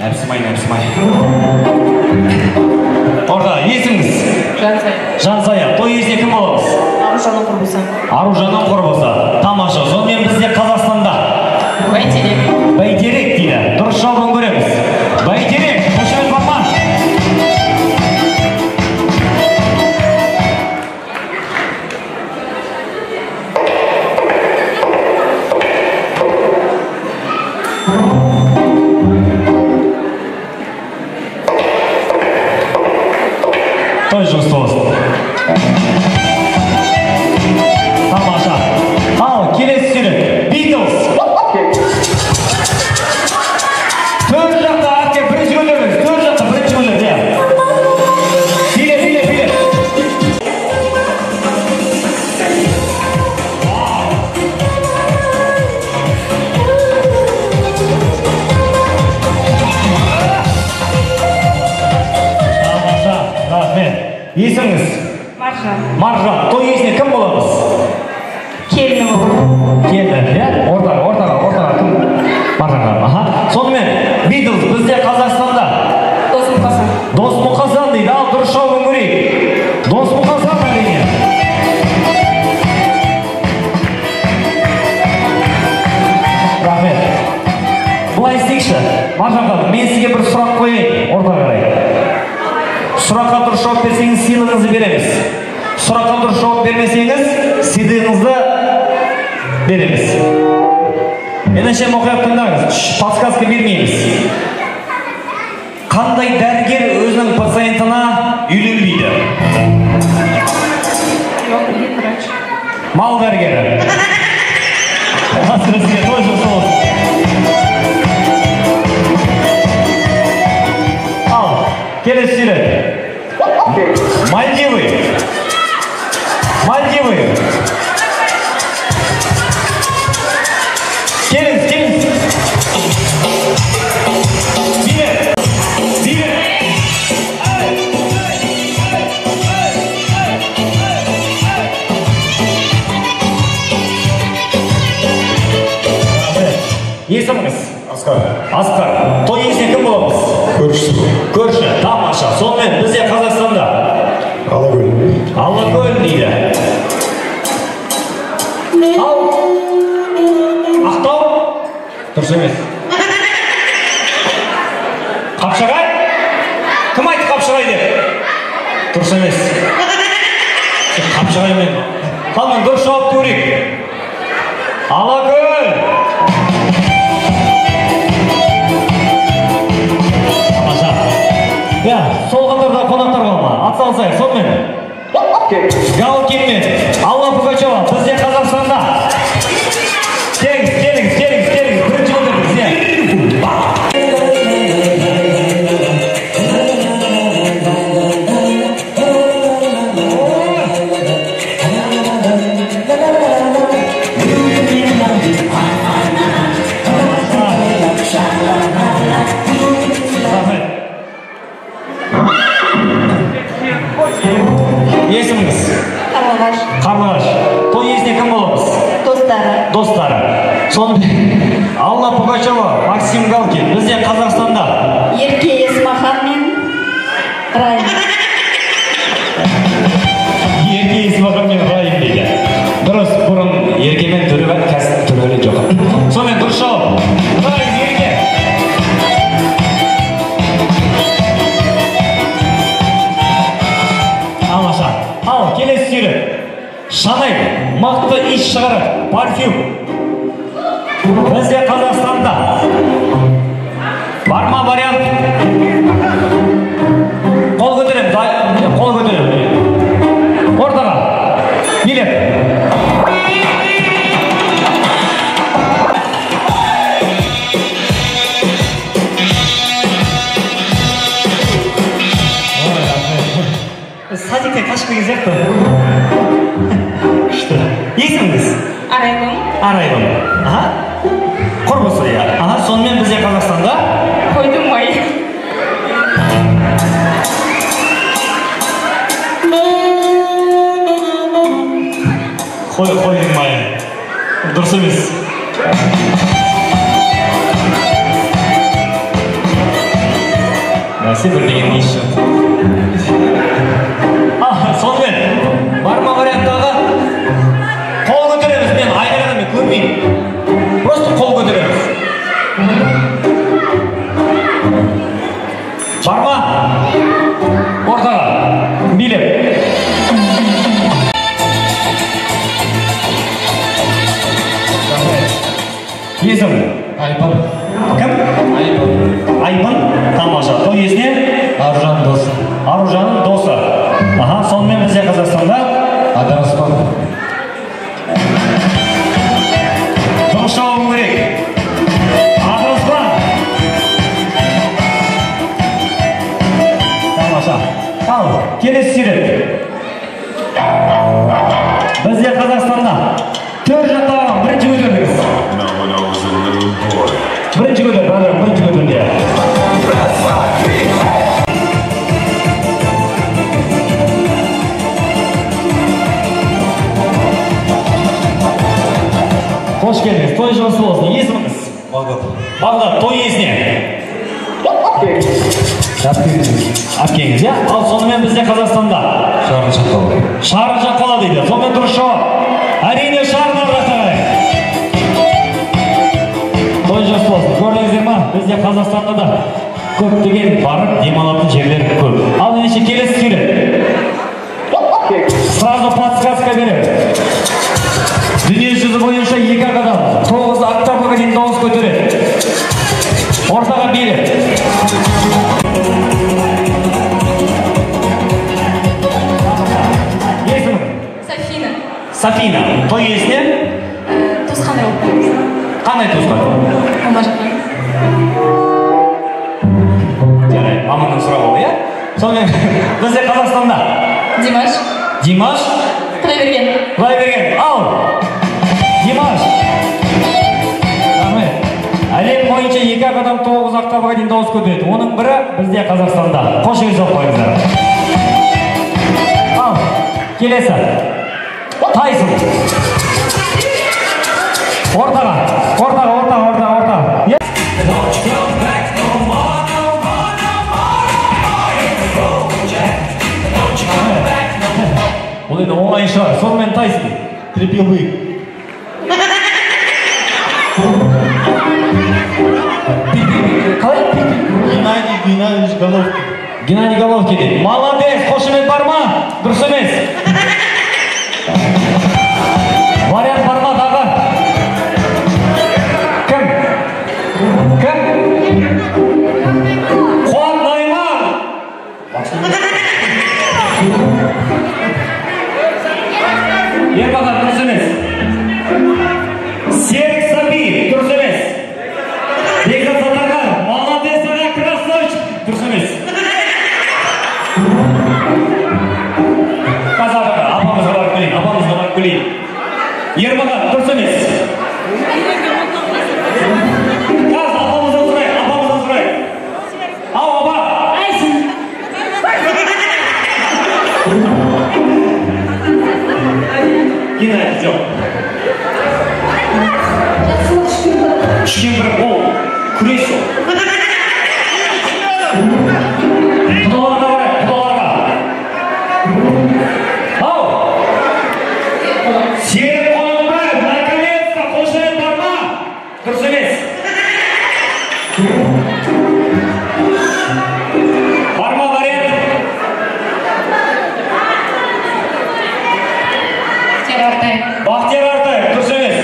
Нәпсімай. Орда, есіңіз? Жансая. Той иесіне кім боламыз? Аружанның құрбысы. Тамаша. Сонымен бізде Қазақстанда Бәйтерек дейді. Дұрыс жауабын көреміз. Бәйтерек. Қошемет барман. Той жұмысты болсын. Тамаша. Ал, келесі сүйрет. Beatles. Төр жақта әке бірінші көтеріңіз. Төр жақта бірінші көтеріңіз. Биле. Тамаша. Рахмет. Есіңіз? Маржан. Той иесіне кім боламыз? Келінім. Келді, иә? Ортаға кім бар жаңағы? Аха. Сонымен, Beatles бізде Қазақстанда. Дос Мұқасан дейді, ал дұрыс жауабын көрейік. Дос Мұқасан әрине. Рахмет. Бұлай істейікші. Маржанға, мен сізге бір сұрақ қойайын, ортаға қарай. Сұраққа дұрыс жауап берсеңіз, сыйлығыңызды береміз. Сұраққа дұрыс жауап бермесеңіз, сыйлығыңызды береміз. Ендеше мұқият тыңдаңыз, подсказка бермейміз. Қандай дәрігер өзінің пациентына үйленбейді? Мал дәрігері. Сізге той жасауыз. Ал, келесі сурет. Мальдивы. Келіңіз. Есіміңіз? Асқар. Той иесіне кім боламыз? Көрші. Тамаша. Сонымен бізде Қазақстанда Алакөл дейді. Ал Ақтау? Дұрыс емес. Қапшағай? Кім айтты Қапшағай деп? Дұрыс емес. Қапшағай мен. Қалмен дұрыс жауапты көрейік. Алакөл. Тамаша. Я, сол қатарда қонақтар қалма. Атсалысайық, сонымен. Галкин мен Алла Пугачева бізде Қазақстанда. Келіңіз. Бірінші көтер бізде. Есіміңіз? Қарлығаш. Той иесіне кім боламыз? Достары. Сонымен Алла Пугачева, Максим Галкин бізде Қазақстанда. Ерке Есмахан мен Райым. Ерке Есмахан мен Райым дейді. Дұрыс, бұрын Ерке мен Төребай қазір Төребай жоқ. Сонымен дұрыс жауап. Райым, Ерке. Тамаша. Ал, келесі сурет. Шанель мықты иіс шығарады, парфюм. Бізде Қазақстанда. Бар ма вариант? Қол көтерем. Ортаға. Билет. Садикте қашып келген сияқты. Есіміңіз? Арайлым. Аха. Құрбысы, иә. Аха, сонымен бізде Қазақстанда. Қойдың май. Қойдың май. Дұрыс емес. Нәрсе бір деген еш жоқ. Сонымен, бар ма варианттағы? Қол көтереміз, мен айнағанымен көрмеймін. Просто қол көтереміз. Бар ма? Ортаға. Билет. Есім? Айбын. Кім? Айбын. Тамаша. Той иесіне? Аружанның досы. Аха, сонымен бізде Қазақстанда. Адаспан. Дұрыс жауабын көрейік. Адаспан. Тамаша. Ал, келесі сурет. Бізде Қазақстанда. Төр жақтаған бірінші көтеріңіз. Бірінші көтер. Қош келдіңіз. Той жұмысы болсын. Есіміңіз? Бағдат. Бағдат, той иесіне. Әпкеңіз, иә? Ал сонымен бізде Қазақстанда Шарын Шаққала. Шарын Шаққала дейді. Сонымен дұрыс жауап. Әрине Шарын Ардақтағай. Той жұмысы болсын. Көрдіңіздер ма? Бізде Қазақстанда да көптеген барып демалатын жерлер көп. Ал ендеше келесі сурет. Сразу подсказка берем. Дүние жүзі бойынша 2 адам 9 октаваға дейін дауыс көтереді. Ортаға береді. Есімің? Софина. Софина. Той иесіне? Туысқаны болып. Қандай туысқан? Мама жаққан. Жарайды, маманың сұрағы ол, иә? Сонымен бізде Қазақстанда Димаш. Димаш? Құдайберген. Құдайберген, ал! Димаш! Рахмет. Әлем бойынша 2 адам 9 октаваға дейін дауыс көтереді. Оның бірі бізде Қазақстанда. Қош келдіңіздер қойыңыздар. Ал, келесі. Тайсон. Ортаға. Ол енді оңай шығар. Сонымен Тайсон. Трепелы. Қалай? Геннадий Геннадьевич Головкин. Геннадий Головкин. Молодец, қошемет бар ма? Дұрыс емес. Вариант бар ма дағы? Кім? Қуат Найман. Ербаға дұрыс емес. Серік Сабиев, дұрыс емес. Бекзат Сатархан, молодец, аға, красавчик, дұрыс емес. Қазақ, апамызға барып келейін. Ербаға, дұрыс емес. Қаз, апамыздан сұрайық. Ау, апа. Айсын. Геннадий, жоқ. Шүкен бір ол, күрес ол. Құдаларға. Ау! Серік Қонақбаев, наконец-то, қошемет бар ма? Дұрыс емес. Бар ма вариант? Бақтияр Артаев, дұрыс емес.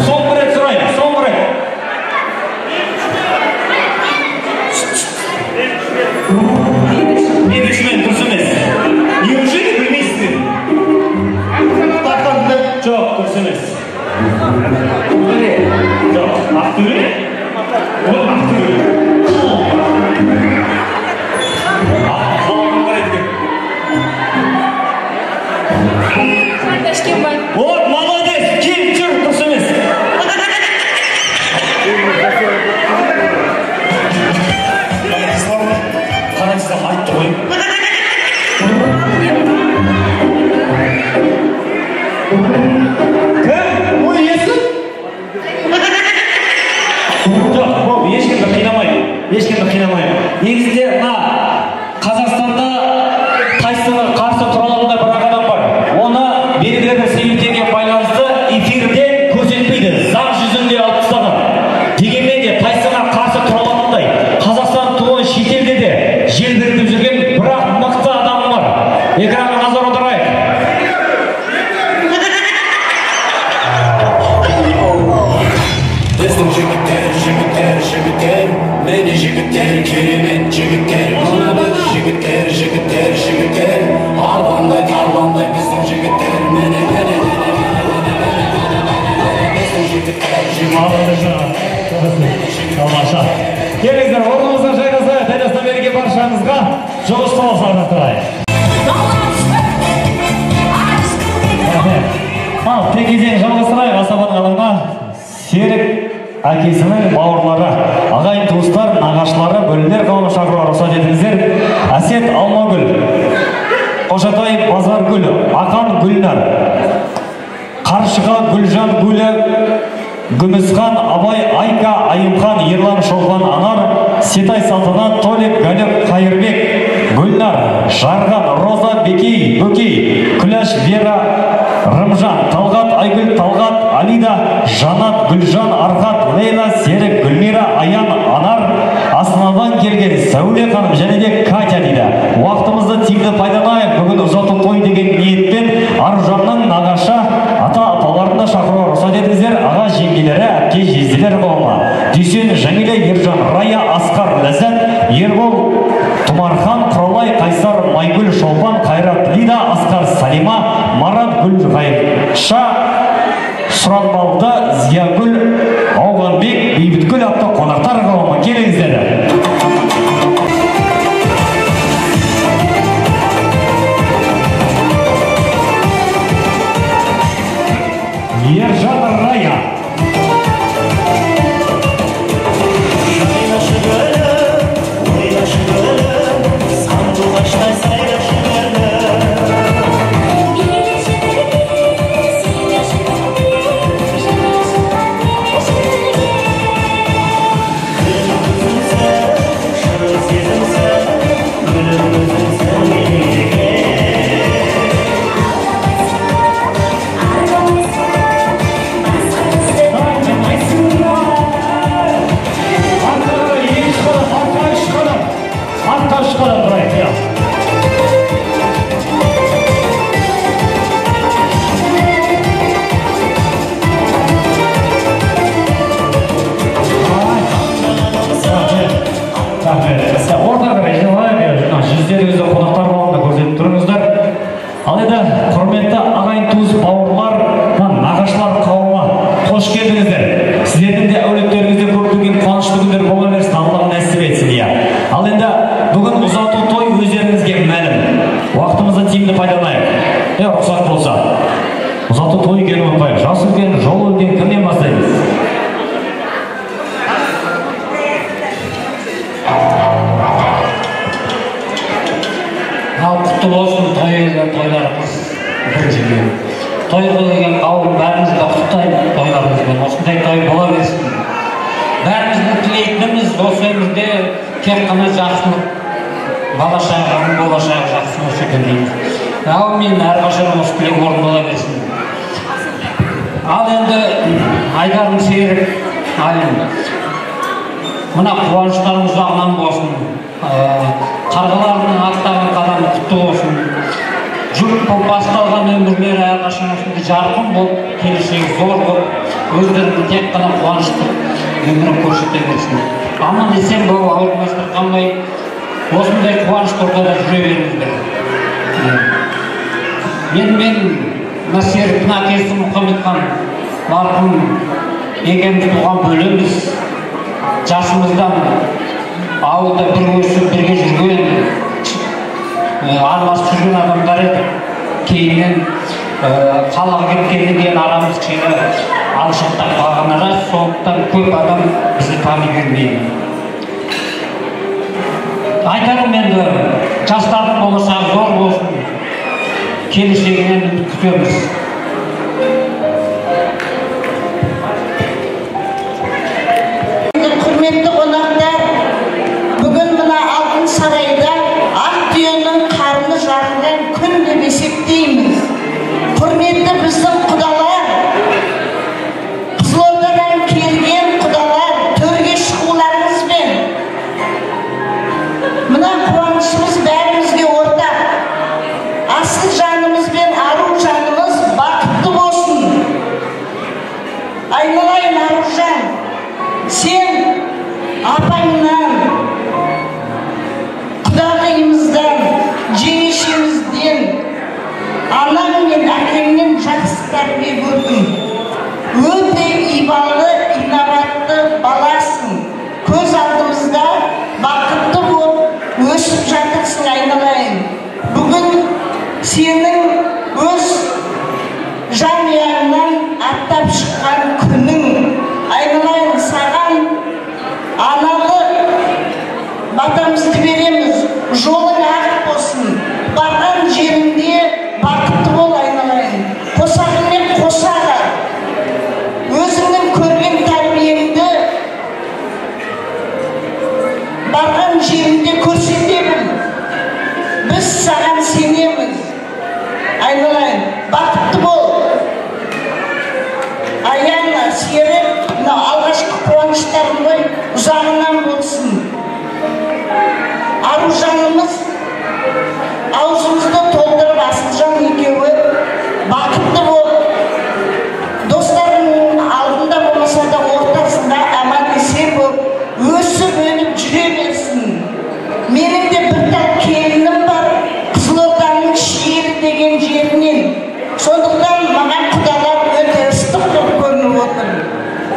Соңғы рет сұрайын, соңғы рет. Бейбішмен, дұрыс емес. Неужели білмейсіздер? Жоқ, дұрыс емес. Жоқ, Ақтөре? Ол Ақтөре. Вот, молодец, кел, жүр, дұрыс емес. Қанат сізді айтты ғой. Кім? Ой, есім? Жоқ, ешкімді қинамайды. Негізінде, Қазақстанда Тайсонға қарсы тұра алатын бір адам бар. Оны белгілі бір себептерге байланысты эфирде көрсетпейді. Заң жүзінде алып тастаған. Дегенмен де Тайсонға қарсы тұра алатындай Қазақстан туын шетелде де желбіретіп жүрген бірақ мықты адам бар. Экранға назар аударайық. Біздің жігіттер, мені жігіттер, керемет жігіттер. Мына біз жігіттер, арбандай біздің жігіттер, мені. Біздің жігіттер. Тамаша. Келіңіздер, орнымыздан жайғасайық. Тәдестан береке баршаңызға жұмыс болсын ардақтағай. Ал, текеден жалғастырайық асабаның алаңға. Серік әкесінің бауырлары, ағайын туыстар, нағашылары, бөлінер қауымы шақыруға рұқсат етіңіздер. Әсет Алмагүл, Қошатай Базаргүл, Ақан Гүлнар, Қаршыға Гүлжан Гүлі, Гүмісхан Абай Айка, Айымхан Ерлан Шолған Анар, Сетай Салтанат Толик Галек Қайырбек, Гүлнар Жарған Роза Бекей Бөкей, Күләш Вера Рымжан, Талғат Айгүл Талғат, Алида Жанат Гүлжан Архат, Лейла Серік Гүлмира Аян Анар, Астанадан келген Сәуле ханым және де Катя дейді. Уақытымызды тиімді пайдаланайық, бүгін ұзату той деген ниетпен Аружанның нағашы ата-апаларында шақыруға рұқсат етіңіздер. Аға жеңгелері, әпке жезделер қауымы. Дүйсен Жаңиле, Ержан Рая, Асқар Ләззат, Ербол Тұмархан, Құралай Қайсар, Майгүл Шолпан, Қайрат Лида, Асқар Салима, Марат Гүлғайша, Сұранбалды, Зиягүл Ауғанбек, Бейбіткүл атты қонақтар қауымы. Келіңіздер. Ержан Рая. Құрметті ағайын туыс бауырлар, нағашылар қауымы, қош келдіңіздер. Сіздердің де әулеттеріңізде көптеген қуанышты күндер бола берсін, Аллах нәсіп етсін. Ал енді бүгін ұзату той өздеріңізге мәлім. Уақытымызды тиімді пайдаланайық. Рұқсат болса, ұзату той екенін ұмытпайық. Жас үлкен, жол үлкен, кімнен бастаймыз? Ал құтты болсын тойларымыз. Той деген қауым бәрімізді құттықтаймын тойларымызбен. Осындай той бола берсін. Бәріміздің тілейтініміз осы өмірде тек қана жақсылық, бала-шағаның болашағы жақсы болса екен дейміз. Әумин, әрқашан осы тілек орындала берсін. Ал енді Айдарым Серік Айым, мына қуаныштарыңыз жағынан болсын. Қарғаларының аттаған қадамы құтты болсын. Жүріп басталған өмірлері әрқашан осындай жарқын болып, келешегі зор болып, өздерінің тек қана қуанышты өмірін көрсете берсін. Аман есен болып, ауырмастық қалмай, осындай қуанышты ортада жүре беріңіздер. Мен Серіктің әкесі Мұхамедхан марқұм екеуміз туған бөлеміз. Жасымыздан ауылда бір өсіп бірге жүрген, араласып жүрген адамдар еді. Кейіннен қалаға кеткеннен кейін арамыз кішкене алшақтап қалғаны рас, сондықтан көп адам бізді тани бермейді. Айтарым енді жастардың болашағы зор болсын, келешегінен күтеміз. Құрметті қонақтар, бүгін мына алтын сарайда ақ түйенің қарны жарылған күн деп есептейміз. Құрметті біздің құдалар, Қызылордадан келген құдалар, төрге шығуларыңызбен мына қуанышымыз бәрімізге ортақ. Асыл жанымыз бен ару жанымыз бақытты болсын. Айналайын Аружан, сен апаңнан, құдағайымыздан, жеңешемізден, анаң мен әкеңнен жақсы тәрбие көрдің. Өте ибалы, инабатты баласың. Көз алдымызда бақытты болып өсіп жатырсың, айналайын. Бүгін сенің өз жанұяңнан аттап шыққан күнің. Айналайын, саған аналы батамызды береміз. Жолың ақ болсын. Барған жеріңде бақытты бол, айналайын. Қосағыңмен қосаға. Сондықтан маған құдалар өте ыстық болып көрініп отыр.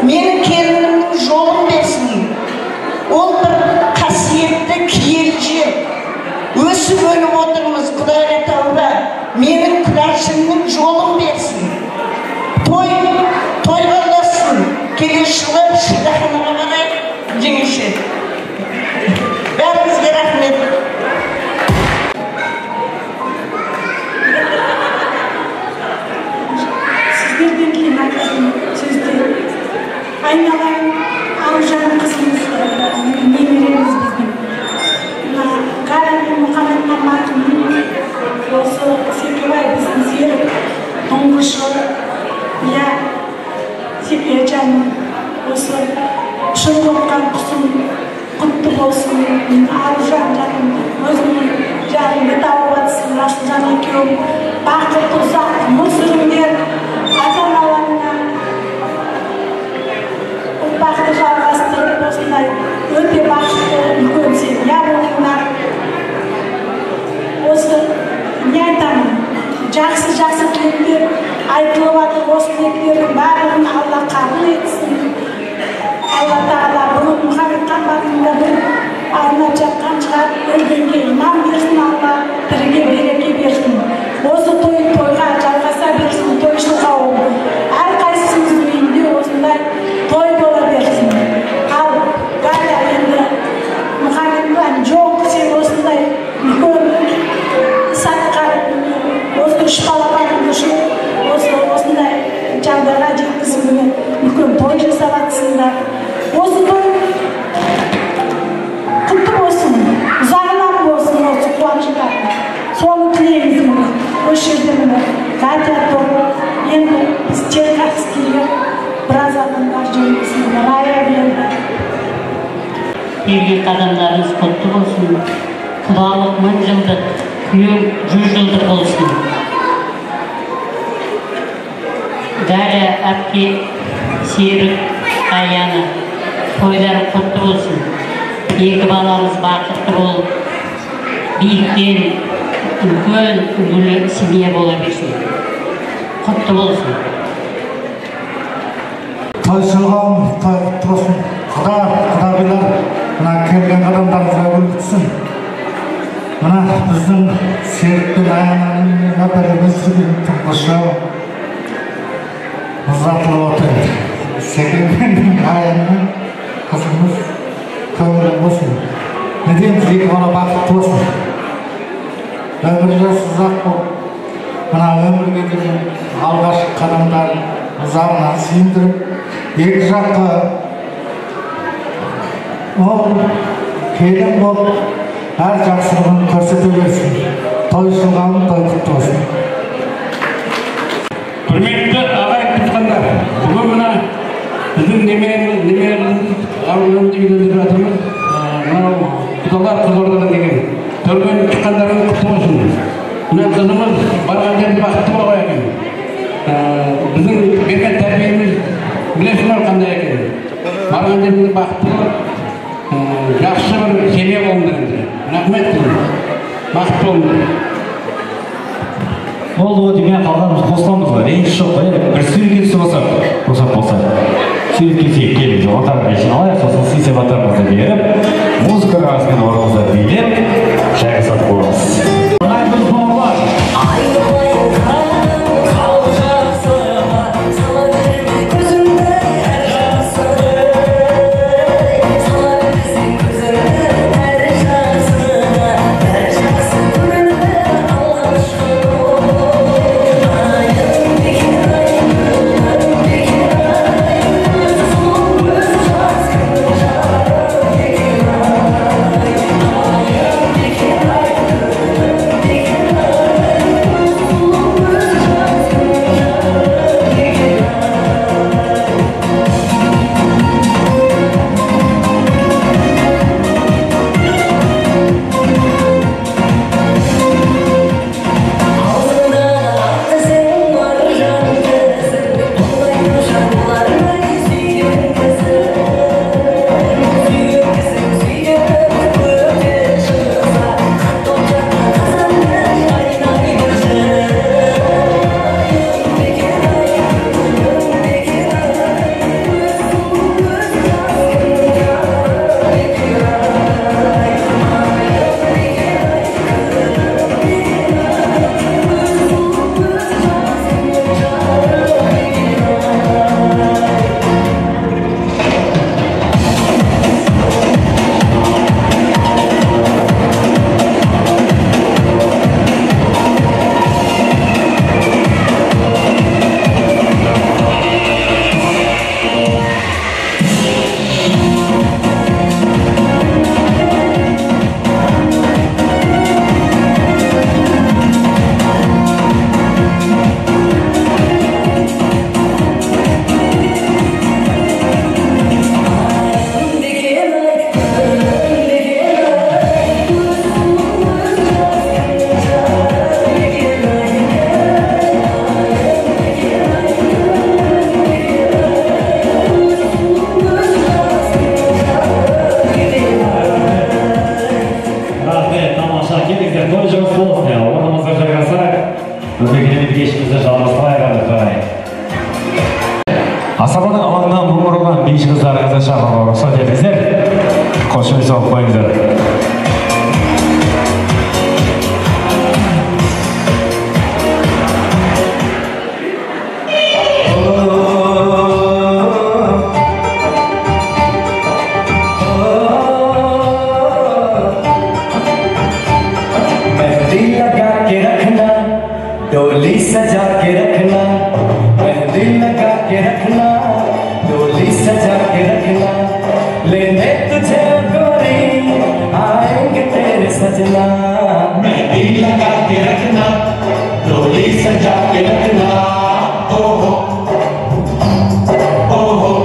Менің келінімнің жолын берсін. Ол бір қасиетті киелі жер. Өсіп өніп отырмыз, Құдайға тәуба. Менің күләшімнің жолын берсін. Тойға ұласын. Келесі жылы шілдеханаға қарай жеңеше. Бәріңізге рахмет. Сіздерден кейін айтатын сөздер. Айналайын, Аружан қызымыз, немереміз біздің. Галя мен Мұхаммед Маматұлы, осы Секебай біздің серік, тұңғышы, Секежанның осы шын қоққан құсын құтты болсын. Аружан жаным, өзінің жарыңды тауып атсын, Расылжан екеуім бақытты ұзақ мұз сүріңдер, ата-аналарына ұрпақты жалғастырып, осындай өте бақытты үлкен семья болыңдар. Осы не айтамын, жақсы тілектер айтылып жатыр, осы тілектердің барлығын Алла қабыл етсін. Алла Тағала бүгін Мұхаммед Қамбардың да бір арнап жатқан шығар, өлгенге иман берсін, Алла тіріге береке берсін. Осы тойға жалғаса берсін, тойшыл қауым. Әрқайсымыздың үйінде осындай той бола берсін. Ал Галя енді Мұхаммедпен жоқ, сен осындай үлкен сатқа осы үш балапаныңды осындай жағдайға жеткізуіне үлкен той жасап жатсыңдар. Осы той құтты болсын, ұзағынан болсын, осы қуанышта. Соны тілейміз. Осы жерде міне Катя тобы, енді біз Черкасскийге біраз адамдар жүргізді, Рая берді. Берген қадамдарыңыз құтты болсын. Құдалық 1000 жылдық, күйеу 100 жылдық болсын. Галя әпке, Серік, Аяны, тойлары құтты болсын. Екі баламыз бақытты болып, биіктен үлкен үлгілі семья бола берсін. Құтты болсын. Тойшылған құтты болсын. Құдағилар, мына келген адамдарымызға үлгітсін. Мына біздің Серіктің Аяның біріміз жүрген тұңғышы ұзатылып отыр. Секеннің Аяның қызымыз көңілі болсын. Неден екі бала бақытты болсын. Өмірге ұзақ болып, мына өмірге деген алғашқы қадамдарын ұзағына сүйіндіріп, екі жаққа ол келін болып, әр жақсылығын көрсете берсін. Тойшылған той құтты болсын. Құрметті ағайын туысқандар, бүгін мына біздің немерелеріміз ауылымызды үйлендіріп жатырмыз. Мынау құдалар Қызылордадан деген төрген шыққандарыңыз құтты болсын. Мына қызымыз барған жерде бақытты болған екен. Біздің берген тәрбиеміз білесіңдер қандай екен. Барған жерде бақытты болып, жақсы бір семья болыңдар. Рахмет қызым. Бақытты болыңдар. Ол деген қалғанымыз қосыламыз ғой, ренжіс жоқ қой, бір суреткесі болсақ болса. Суреткесі келіп жоғатарға жиналайық, сосын сый-сипаттарымызды беріп, музыкаға асымен орнымызды билеп, жайғасатын боламыз. Yeah. Асабаның алаңынан мұңырған бейіш қыздарыңызды шақыруға рұқсат етіңіздер. Қошемет соғып қойыңыздар. डोली सजा के रखना, मेहंदी लगा के रखना, डोली सजा के रखना, लेने तुझे गोरी आएंगे तेरे सजना। मेहंदी लगा के रखना, डोली सजा के रखना, ओहो ओहो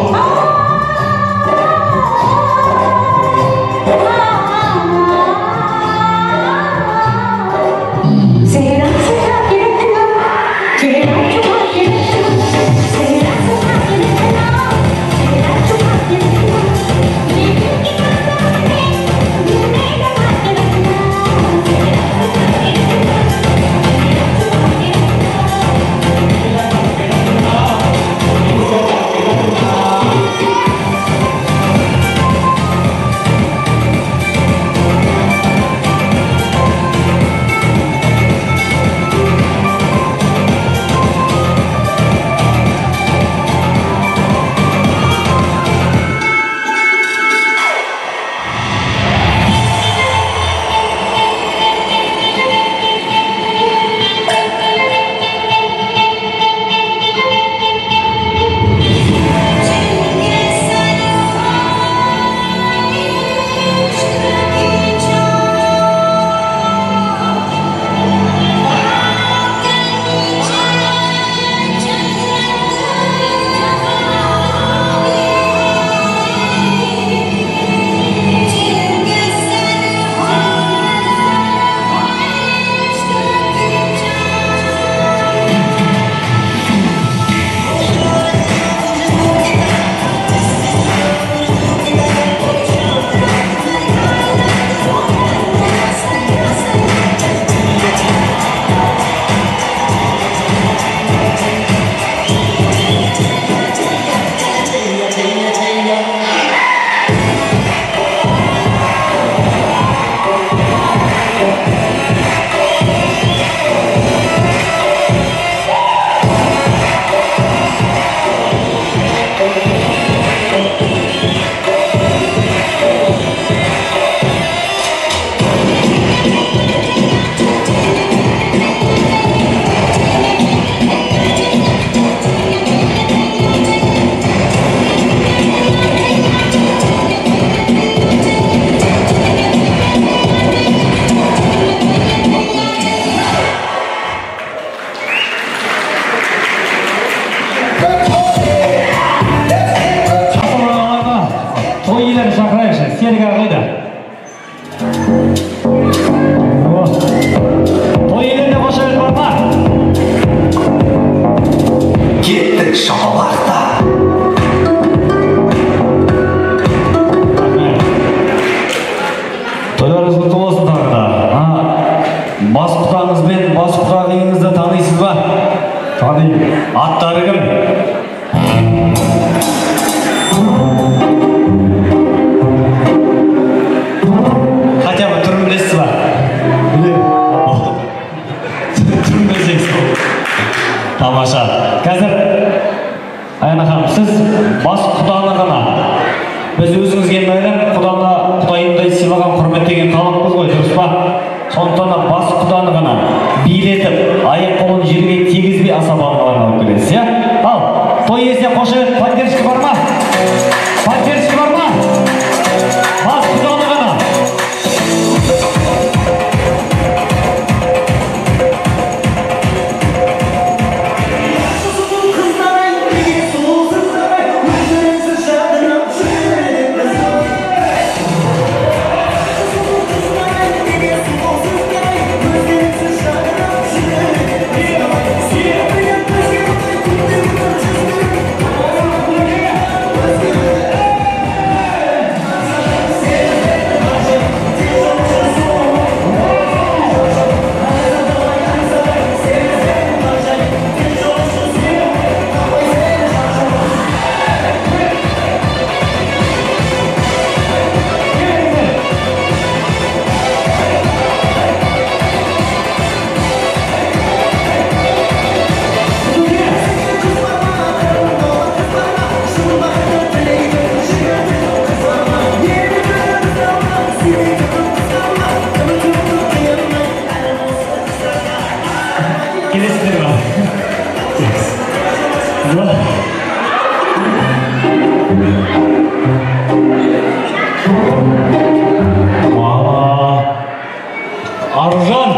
Аружан,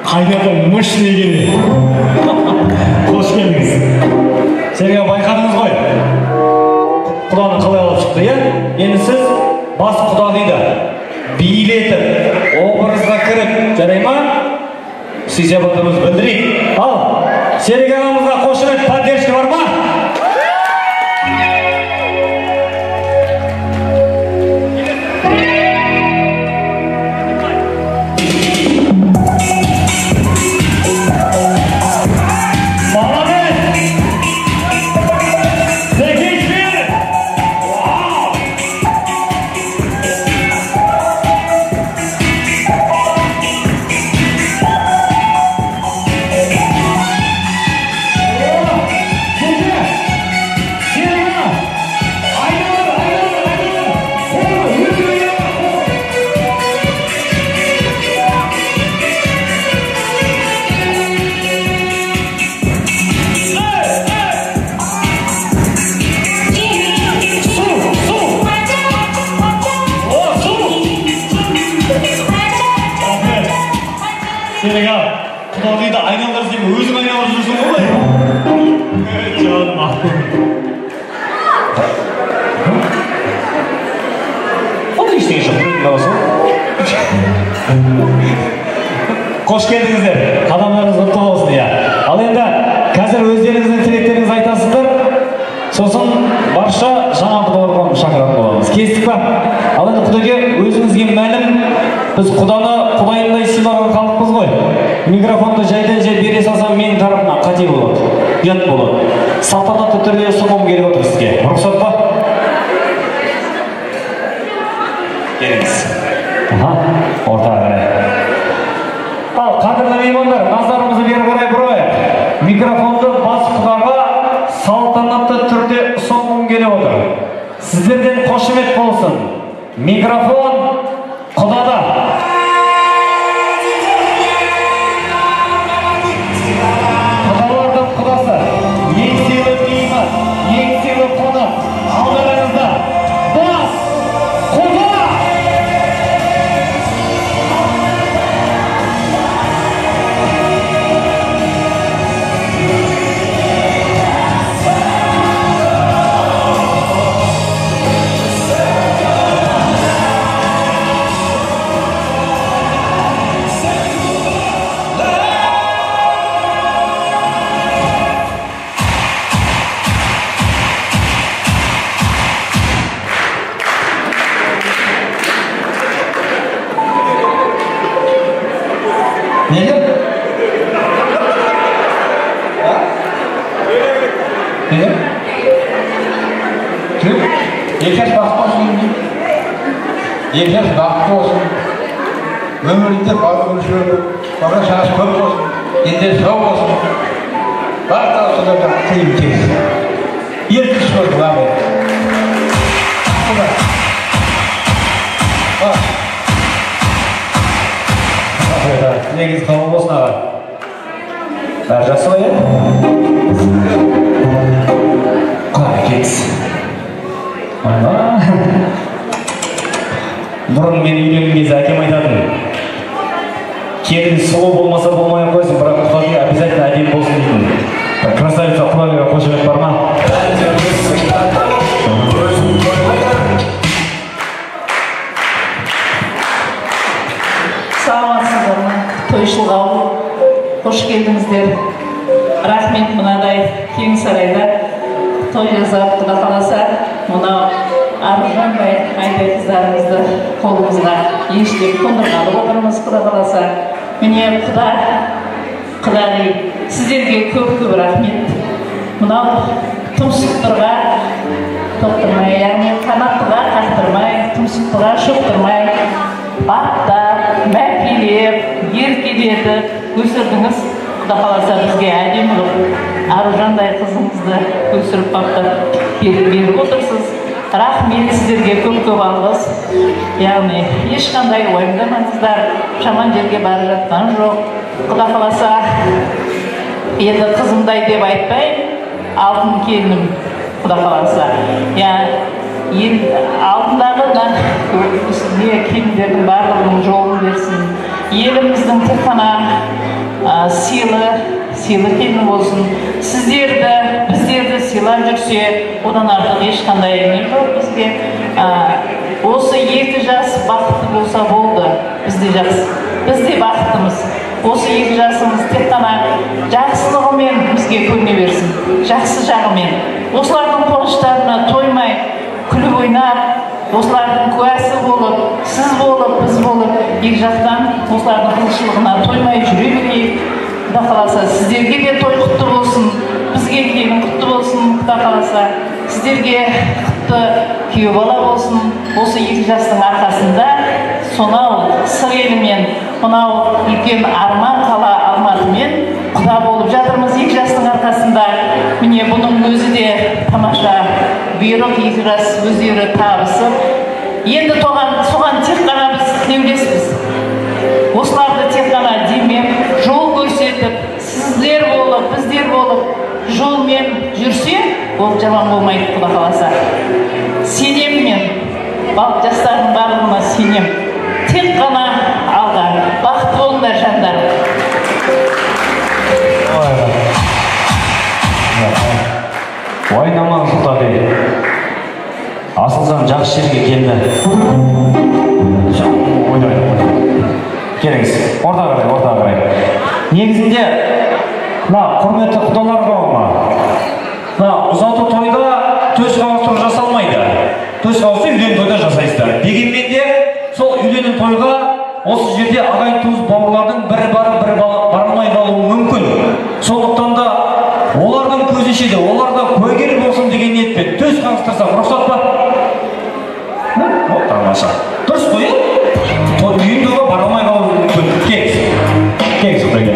қайнатым мощный келді. Қош келдіңіз. Сені байқадыңыз ғой. Құданы қалай алып шықты, е? Енді сіз бас құда дейді. Билетіп, образға кіріп, жарай ма? Сый-сияпатымыз білдірейік. Ал, Серік ағамызға қошемет поддержка бар ма? Құдағиды айналдырыз деп өзің айналып жүрсің ғой. Жаным ақыл. Оны ештеңе жоқ. Қош келдіңіздер. Қадамдарыңыз құтты болсын, иә. Ал енді қазір өздеріңіздің тілектеріңізді айтасыздар. Сосын барша жаңа құдаларға шақыратын боламыз. Кестік па? Ал енді құдеге өзіңізге мәлім, біз құданы құдайындай сыйлаған халықпыз ғой. Микрофонды жайдан жай бере салсам менің тарапымнан қате болады, ұят болады. Салтанатты түрде ұсынғым келіп отыр сізге. Рұқсат па? Келіңіз. Ортаға қарай. Ал қадірлі меймандар, назарымызды бері қарай бұрайық. Микрофонды бас құдаға салтанатты түрде ұсынғым келіп отыр. Сіздерден қошемет болсын. Микрофон құдада. Құдалардың құдасы, ең сыйлы мейман, ең сыйлы қонақ, алдарыңызда бас құда! Nedir? Nedir? Kim? Herkes bakma olsun. Herkes bakma olsun. Ömründe bazı konuşuyorum. Bana şans köp olsun. Ender sağ olsun. Var da olsun da kıyım kes. Yer kişi oldu abi. Bu da. Bak. Негіз қабыл болсын аға. Бәрі жақсы ғой, е? Қалай кетсіз? Бұрын мен үйленген кезде әкем айтатын. Келін сұлу болмаса болмай қойсын, бірақ құдағи обязательно әдемі болсын дейтін. Красавица құдағиға қошемет бар ма? Саламатсыздар ма? Тойшыл қауым, қош келдіңіздер. Рахмет, мынадай кең сарайда той жасап, құда қаласа, мынау Аружандай айдай қыздарыңызды қолымызға еншілеп қондырғалы отырмыз, құда қаласа. Міне құдағи, сіздерге көп-көп рахмет. Мынау тұмсықтырға тоқтырмай, яғни қанаттыға қақтырмай, тұмсықтыға шоқтырмай, баптап, мәпелеп, еркелетіп өсірдіңіз. Құда қаласа бізге әдемі қылып Аружандай қызыңызды өсіріп баптап беріп отырсыз. Рахмет, сіздерге көп-көп алғыс. Яғни ешқандай уайымдамаңыздар, жаман жерге бара жатқан жоқ. Құда қаласа енді қызымдай деп айтпаймын, алтын келінім, Құда қаласа. Ел алдындағы да келіндердің барлығының жолын берсін. Еліміздің тек қана сыйлы келін болсын. Сіздерді, біздерді сыйлап жүрсе, одан артық ешқандай не жоқ бізге. Осы 2 жас бақытты болса болды, бізде жақсы. Бізде бақыттымыз. Осы 2 жасымыз тек қана жақсылығымен бізге көріне берсін. Жақсы жағымен. Осылардың қуаныштарына тоймай, күліп ойнап, осылардың куәсі болып, сіз болып, біз болып, 2 жақтан осылардың қызығушылығына тоймай жүре берейік. Құда қаласа, сіздерге де той құтты болсын, бізге келін құтты болсын, Құда қаласа, сіздерге құтты күйеу бала болсын. Осы 2 жастың арқасында сонау сыр елімен, мынау үлкен арман қала Алматымен құда болып жатырмыз 2 жастың арқасында. Міне бұның өзі де тамаша бұйрық, 2 жас өздері табысып. Енді соған тек қана біз тілеулеспіз. Осыларды тек қана демеп, жол көрсетіп, сіздер болып, біздер болып, жолмен жүрсе, ол жаман болмайды, Құда қаласа. Сенем мен, жастардың барлығына сенем. Тек қана алға, бақытты болыңдар жандар. Ойнаман Құда дейді. Асылжан жақсы жерге келді. Келіңіз, ортаға қарай. Негізінде, құрметті құдалар қауымы, ұзату тойда төс қауыстыру жасалмайды. Төс қауыстыру үйлену тойда жасайсыздар. Дегенмен де, сол үйлену тойға осы жерде ағайын туыс бауырлардың бірі бармай қалуы мүмкін. Сондықтан да олардың көзінше де, оларда куәгер болсын деген ниетпен төс қауыстырсақ рұқсат па? Тамаша. Дұрыс қой, үйін тойға бармай қалуы мүмкін. Кеңіз ұтайын.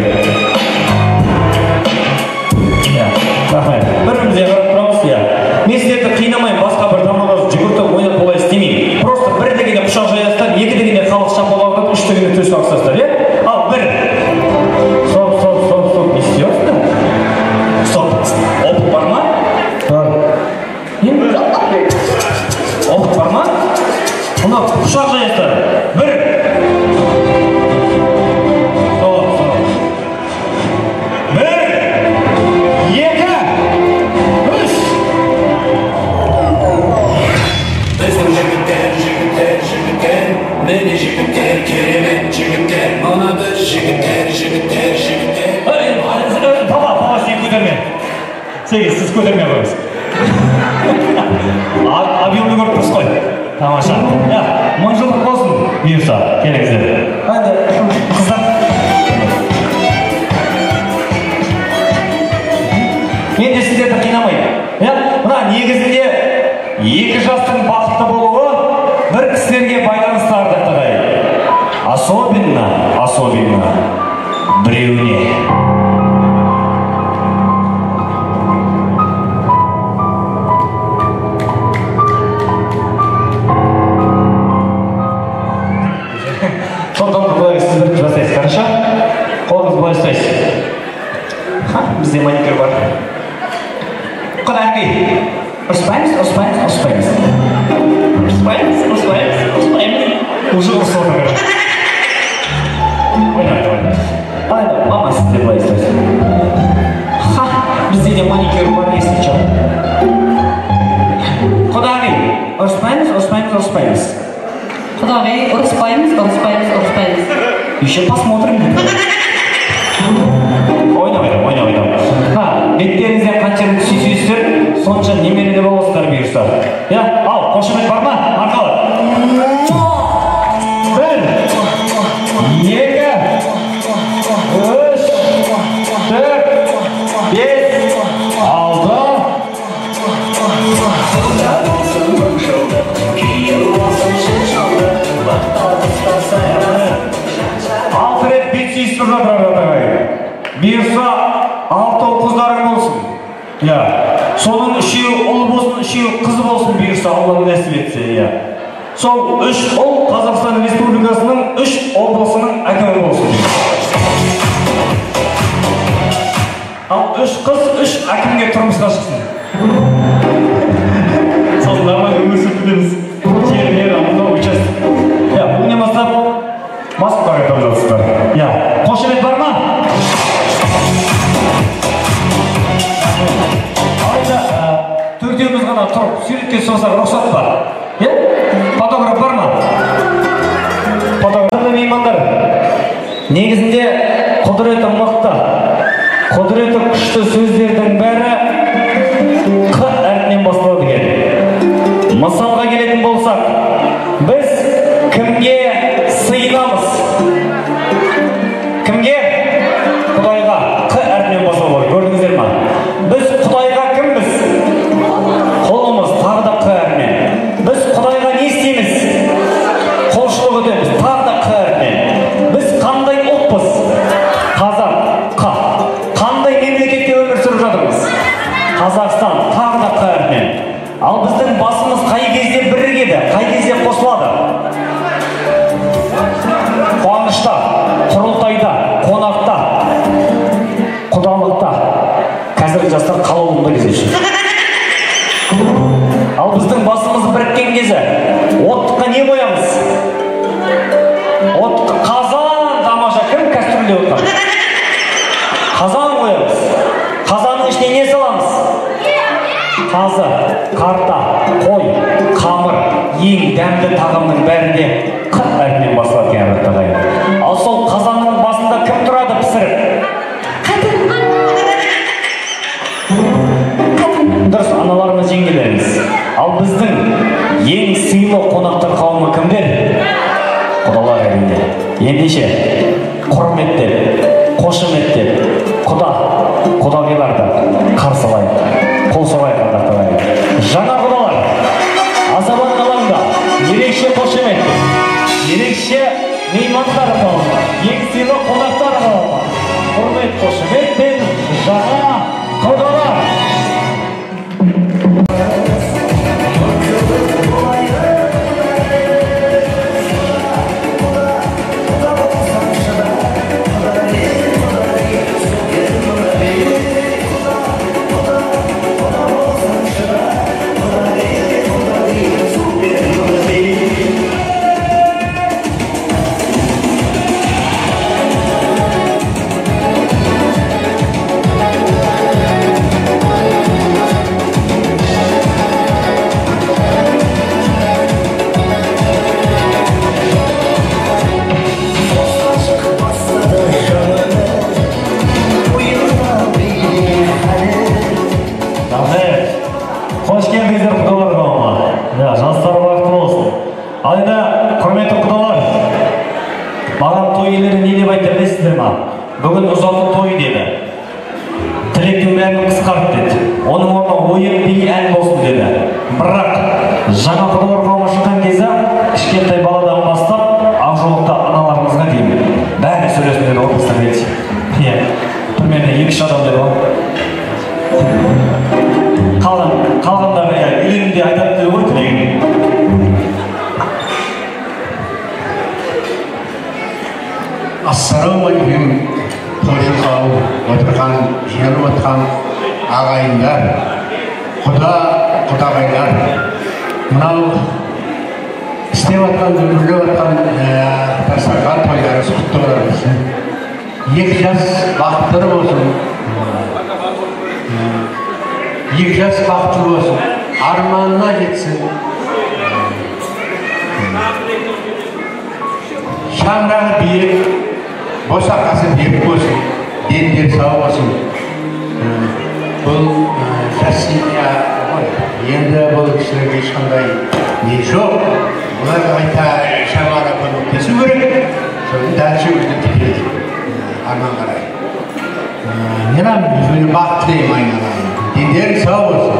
Бірімізде қарап тұрамыз, мен сіздерді қинамайын, басқа бір тамаға жүгіртіп ойнап болай істемеймін. Просто бір дегенде құшақ жаясыздар, 2 дегенде халық шапалауға, 3 дегенде төс қақсыздар, Ал 1. Стоп, не істейсіңдер? Стоп, опыт бар ма? Опыт бар ма? Мына құшақ жаясыздар. 1. Meni jigitler, keremet jigitler, mana biz jigitler. Papa, sen көтерме. Сіз көтерме қойыңыз. Объемны көріп тұрсыз қой. Тамаша. Мың жылдық болсын, бұйырса, келіңіздер. Қыздар. Мен де сіздерді қинамаймын. Мына негізінде 2 жастың бақытты болуы бір кісілерге байланысты ардақтағай. Особенно біреуіне. Сондықтан былай сіз бір жасайсыз, қараша. Қолыңыз былай ұстайсыз. Бізде маникюр бар. Құдағи, ұрыспаймыз. Уже ұрысып. Ойнайды. Мама сізде былай ұстайсыз. Бізде де маникюр бар, естің чау. Құдағи, ұрыспаймыз. Құдағи, ұрыспаймыз. Еще посмотрим. Ойнам. Беттеріңізден қанша сүйсіздер, сонша немерede боласыздар бұйырса. Ал, қошемет бар ма? Арқалы. 1, 2, 3, 4, 5, 6. Алты рет бет сүйістіп жатыр. Бұйырса 6 қыздарың болсын. Соның 3-еуі ұл болсын, 3-еуі қыз болсын бұйырса, Алла нәсіп етсе. Сол 3 ұл Қазақстан Республикасының 3 облысының әкімі болсын. Ал 3 қыз 3 әкімге тұрмысқа шықсын. Сосын нормально өмір сүртеміз. Жерлер, мына участок. Я, бүгіннен бастап басып қарайтып жатсыздар. Я, қошемет бар ма? Алайда төртеуміз ғана тұрып суретке шығсақ рұқсат бар. Фотограф бар ма? Фотограф меймандар. Негізінде құдіреті мықты, құдіреті күшті сөздердің бәрі қ әрпінен басталады екен. Мысалға келетін болсақ, біз кімге сыйынамыз? Кімге? Құдайға қ әрпінен басталады. Көрдіңіздер ма? Біз Құдайға кімбіз? Қолымыз тағы да қ әрпінен. Біз Құдайға не істейміз? Құлшылық етеміз, тағы да қ әрпінен. Біз қандай ұлтпыз? Қазақ, қ. Қандай мемлекетте өмір сүріп жатырмыз? Қазақстан, тағы да қ әрпінен. Ал біздің басымыз қай кезде бірігеді, қай кезде қосылады? Қуанышта, құрылтайда, қонақта, құдалықта. Қазіргі жастар қалауында кездесін. Ал біздің басымыз біріккен кезі оттыққа не қоямыз? Оттыққа қазан, тамаша, кім кәстүрлеп отқан? Қазан қоямыз. Қазанның ішіне не саламыз? Тазы, қарта, қой, қамыр, ең дәмді тағамның бәрінде қ әрпінен басталады екен ағайын. Ал сол қазанның басында кім тұрады пісіріп? Дұрыс, аналарымыз жеңгелеріміз. Ал біздің ең сыйлы қонақтар қауымы кімдер? Құдалар әрине. Ендеше құрметтеп, қошеметтеп, құдағиларды қарсы алайық. Қол соғайық ардақталайық. Жаңа құдалар, азамат алаңда ерекше қошеметпен, ерекше меймандар қауымы, ең сыйлы қонақтар қауымы, құрмет қошеметпен жаңа құдалар. Қош келдіңіздер құдалар қауымы. Жастар бақытты болсын. Алайда құрметті құдалар, маған той иелері не деп айтты білесіздер ма? Бүгін ұзату той деді. Тілектің бәрін қысқарт деді. Оның орнына ойын би ән болсын деді. Бірақ жаңа құдалар қауымы шыққан кезі кішкентай баладан бастап ақжолықта аналарымызға дейін бәрі сөйлесін деді. Орныңызға келші. Примерно 2-3 адам деді ғой. Қалғандары үйленінде айтады деді ғой тілегін. Ассалаумағалейкум. Қошы қауым, отырған, жиналып отқан ағайындар, құдағайлар. Мынау істеп отқан, дүрлеп отқан дастархан тойларыңыз құтты болсын. 2 жас бақыттар болсын. 2 жас бақытты болсын, арманына жетсін. Шаңырағы биік, босақасы биік болсын, дендер сау болсын. Бұл жасия ғой, енді бұл кісілерге ешқандай не жоқ. Бұлар қайта шаңыра көмектесу керек, соны дәлше өзіне келеді, арман қарай. Мен өзіне бақытты деймін айналайын. Дендері сау болсын.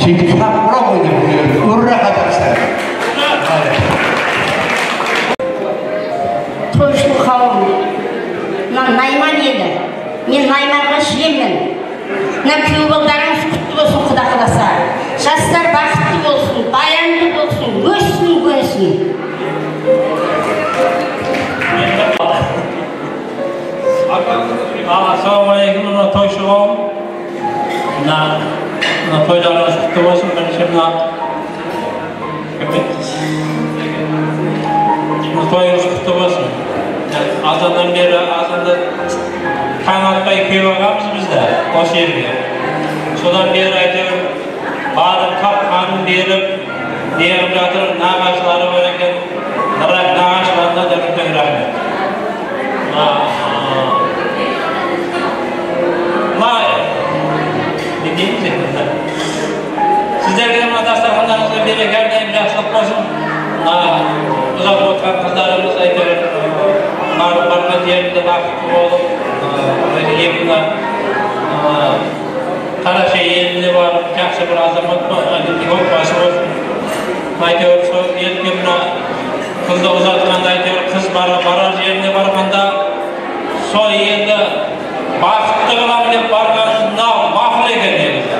Сөйтіп шапыра қойды бүлерді. Үрра Қазақстан. Тойшыл қауым. Найман еді. Мен Найманға шіремін. Күйеу балдарыңыз құтты болсын, құда қаласа. Жастар бақытты болсын, баянды болсын, өссін. Ассалаумағалейкум, тойшы қауым, мына тойларыңыз құтты болсын. Бірінші мына тойыңыз құтты болсын. Азаннан бері азанды таң атпай келіп алғанбыз бізді осы жерге. Содан бері әйтеуір барып қанын беріп неғып жатыр, нағашылары бар екен. Нағашыларына да үлкен рахмет. Не дейміз енді? Сіздерге мына дастархандарыңызға береке, әрдайым жақсылық болсын. Ұзақ отқан қыздарымыз әйтеуір барған жерінде бақытты болып, екіні Қараша еліне барып, жақсы бір азамат отбасы болсын. Әйтеуір сол елге мына қызды ұзатқанда, әйтеуір қыз барар жеріне барғанда, сол елді бақытты қыламын деп барғаны мақұл екен негізі.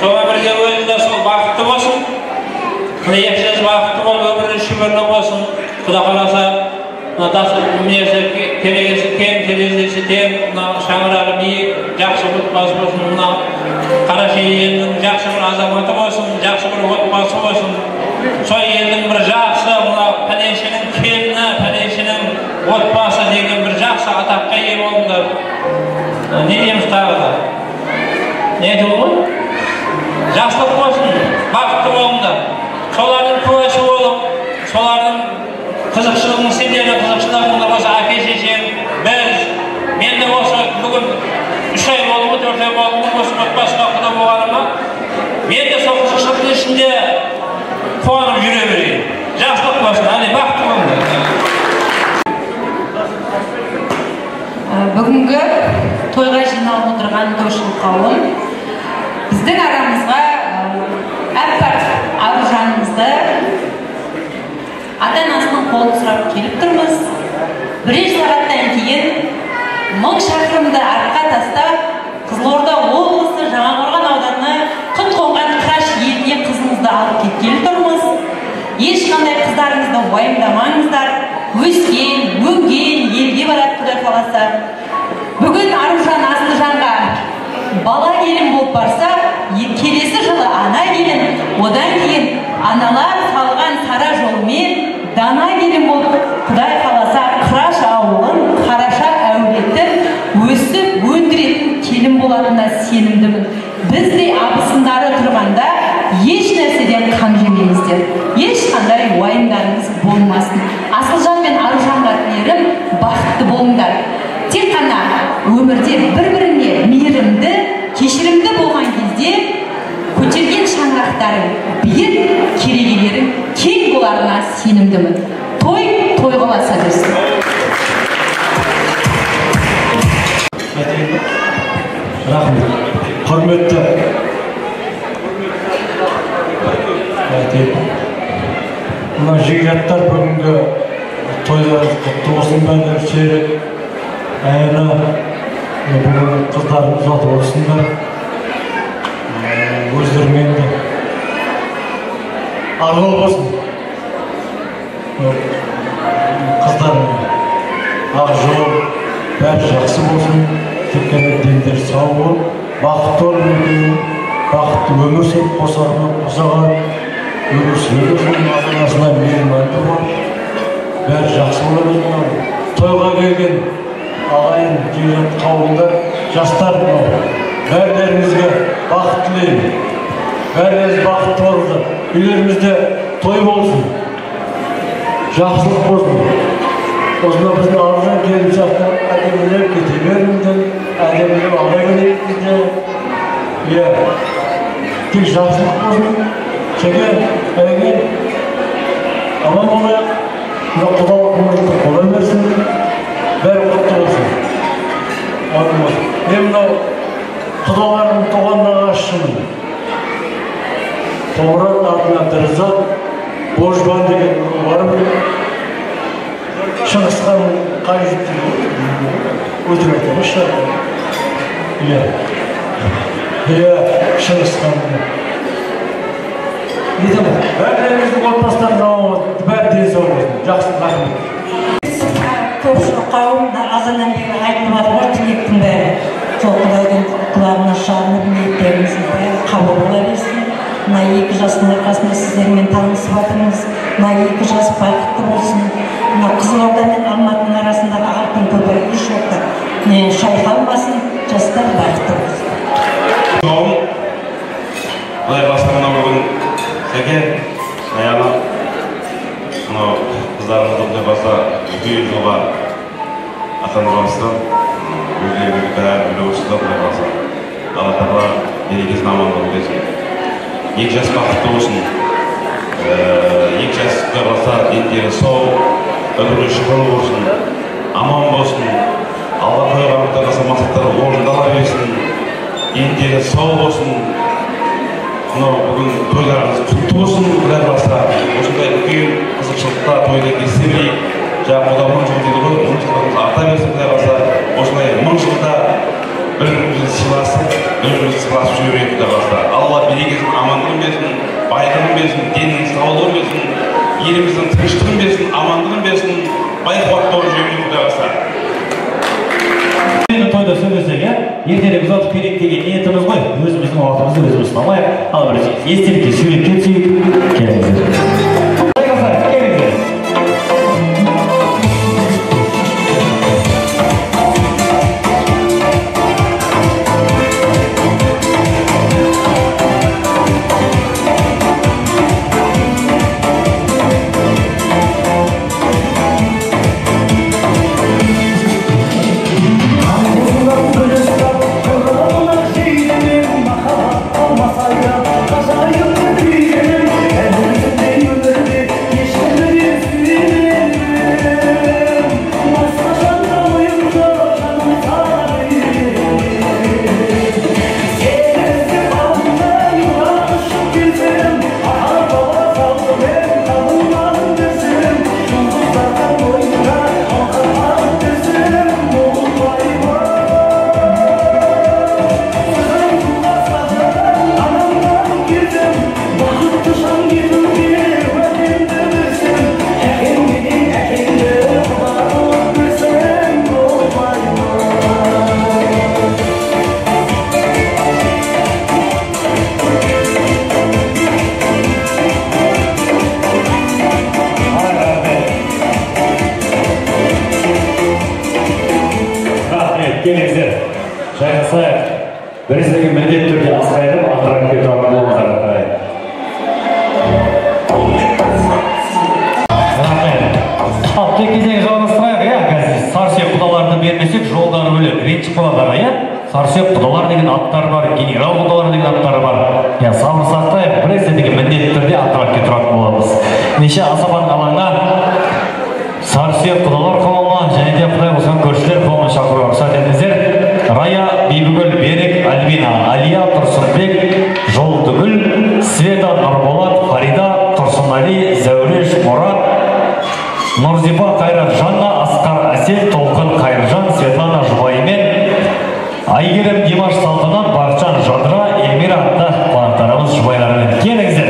Соған бірге өзі де сол бақытты болсын. Ешсіз бақытты болып, өмірі шүбірлі болсын. Құда қаласа, мінезі терезесі кең, терезесі тең, шаңырағы биік, жақсы отбасы болсын. Қараша елінің жақсы бір азаматы болсын, жақсы бір отбасы болсын. Сол елдің бір жақсы, пәленшенің келіні, пәленшенің отбасы деген бір жақсы атаққа ие болыңдар. Не дейміз тағы да? Не айтып ғой? Жақсылық болсын, бақытты болыңдар. Солардың куәсі болып, солардың қызықшылығының сендердің қызықшылығында болса, әке шешең, біз, мен де осы бүгін 3 ай болуы, 4 ай болуы осы отбасыға құда болғаныма, мен де сол қызықшылықтың ішінде қуанып жүре берейін. Жақсылық болсын, әне бақытты болыңдар. Бүгінгі тойға жиналып отырған тойшыл қауым біздің арамызға әппақ аружанымызды ата-анасының қолын сұрап келіп тұрмыз. Бірер сағаттан кейін 1000 шақырымды артқа тастап, Қызылорда облысы Жаңақорған ауданы Құтқонған Қыраш еліне қызымызды алып кеткелі тұрмыз. Ешқандай қыздарыңызды уайымдамаңыздар. Өскен, өнген елге барады Құдай қаласа. Бүгін Аружан Асылжанға бала келін болып барса, келесі жылы ана келін, одан кейін аналар салған сара жолмен дана келін болып, Құдай қаласа Қыраш ауылын, Қараша әулетін өсіп өндіретін келін болатынына сенімдімін. Біздей абысындары тұрғанда еш нәрседен қам жемеңіздер. Ешқандай уайымдарыңыз болмасын. Асылжан мен Аружанға тілерім, бақытты болыңдар. Тек қана өмірде бір-біріне мейірімді, кешірімді болған кезде көтерген шаңырақтарың, биік керегелерің кең боларына сенімдімін. Той тойғыласа берсін. Рахмет. Құрметті мына жігіттер бүгінгі тойларыңыз құтты болсын. Бәрі серік әйелі бүгін қыздарымыз ұзатып отырсыңдар. Өздерімен де арғы болсын. Қыздармен ақ жол бәрі жақсы болсын. Теккені дендер сау болып, бақытты өмір, бақытты өмір сүріп қосаған өмір сүріп ата-анасына мейірманды болып, бәрі жақсы болады. Тойға келген ағайын жігіт қауымдар, жастар бәрілеріңізге бақыт тілеймін. Бәріңіз бақытты болыңыздар. Үйлеріңізде той болсын, жақсылық болсын. Осында біздің Аружан келіп жақты әдемілеп кете беріңіздер, әдемілеп ала келейікіздер. Тек жақсылық болсын. Шеке, әйге, аман болайық. Құдалық өмірді қолай берсін. Бәрі құтты болсын. Мен мынау құдалардың туғандағы ашшымын. Тоғырат артына Дірзат, Божбан деген барым. Шыңғысхан қай өтірік айтамыз шығар. Шыңғысхан. Бәрілеріңіздің отбасыларына бәрі денсаулық болсын. Жақсы, рахмет. Тойшыл қауым азаннан бері айтылып жатыр ғой, тілектің бәрі. сол құдайдың құлағына шағынып ниеттеріңіздің бәрі қабыл бола берсін. Мына 2 жастың арқасында сіздермен танысып жатырмыз. Мына 2 жас бақытты болсын. Мына Қызылорда мен Алматының арасындағы алтын көпір еш уақытта шайқалмасын. Жастар бақытты болсын. Құдай басқарына бүгін сәкен аяғына мынау қыздарымызды құдай баса 200 жылға атандырғансыздан өздеріңізді бәрі біліп отырсыздар құдай баса. Алла тағала берекесін амандығын берсін. 2 жас бақытты болсын. 2 жас құдай баса дендері сау, өмірі шүкір болсын, аман болсын. Алла қойған құдай баса мақсаттары орындала берсін. Дендері сау болсын. Бүгін тойларыңыз құтты болсын, құдай баса. Осындай үлкен қызықшылықта тойда келсе білейік. Жаңа құда 10 жыл дейді ғой, 10 жылдарымыз арта берсін, құдай баса. Осындай 10 жылда бір-бірімізді сыйласып, бір-бірімізді сыйласып жүрейік, құдай баса. Алла берекесін, амандығын берсін, байлығын берсін, деннің саулығын берсін, еліміздің тыныштығын берсін, амандығын берсін, бай-қуатты болып жүрейік, құдай баса. Тойда сөйлесек, ертелі ұзатып керек деген ниетіміз ғой. Өзіміздің уақытымызды өзіміз ұстамайық. Ал бір естелікке суретке түсейік. Келіңіздер. Келіңіздер. Келіңіздер, жайғасайық. Біріздегі міндет түрде асқайырып, антырап кетіп алған болыңыздар. Ал тек кезең жалғастырайық, қазір сарсүйек құдаларды бермесек, жолдары бөлек. Ренші құдаларға, сарсүйек құдалар деген аттары бар, генерал құдалар деген аттары бар. Сабыр сақтайық, біріздегі міндет түрде антырап кетіп боламыз. Неше асабаның алаңына сарсүйек құдалар қауымы және де құдай болған көршілер қауымын шақыруға рұқсат етіңіздер. Рая, Бибігүл, Берік, Альбина, Алия, Тұрсынбек, Жолдыгүл, Света, Нұрболат, Фарида, Тұрсынали, Зәуреш, Мұрат, Нұрзипа, Қайрат, Жанна, Асқар, Әсел, Толқын, Қайыржан, Светлана, Жұбаймен, Айгерім, Димаш, Салтанат, Бақытжан, Жадыра, Эльмира атты қонақтарымыз жұбайларымен. Келіңіздер.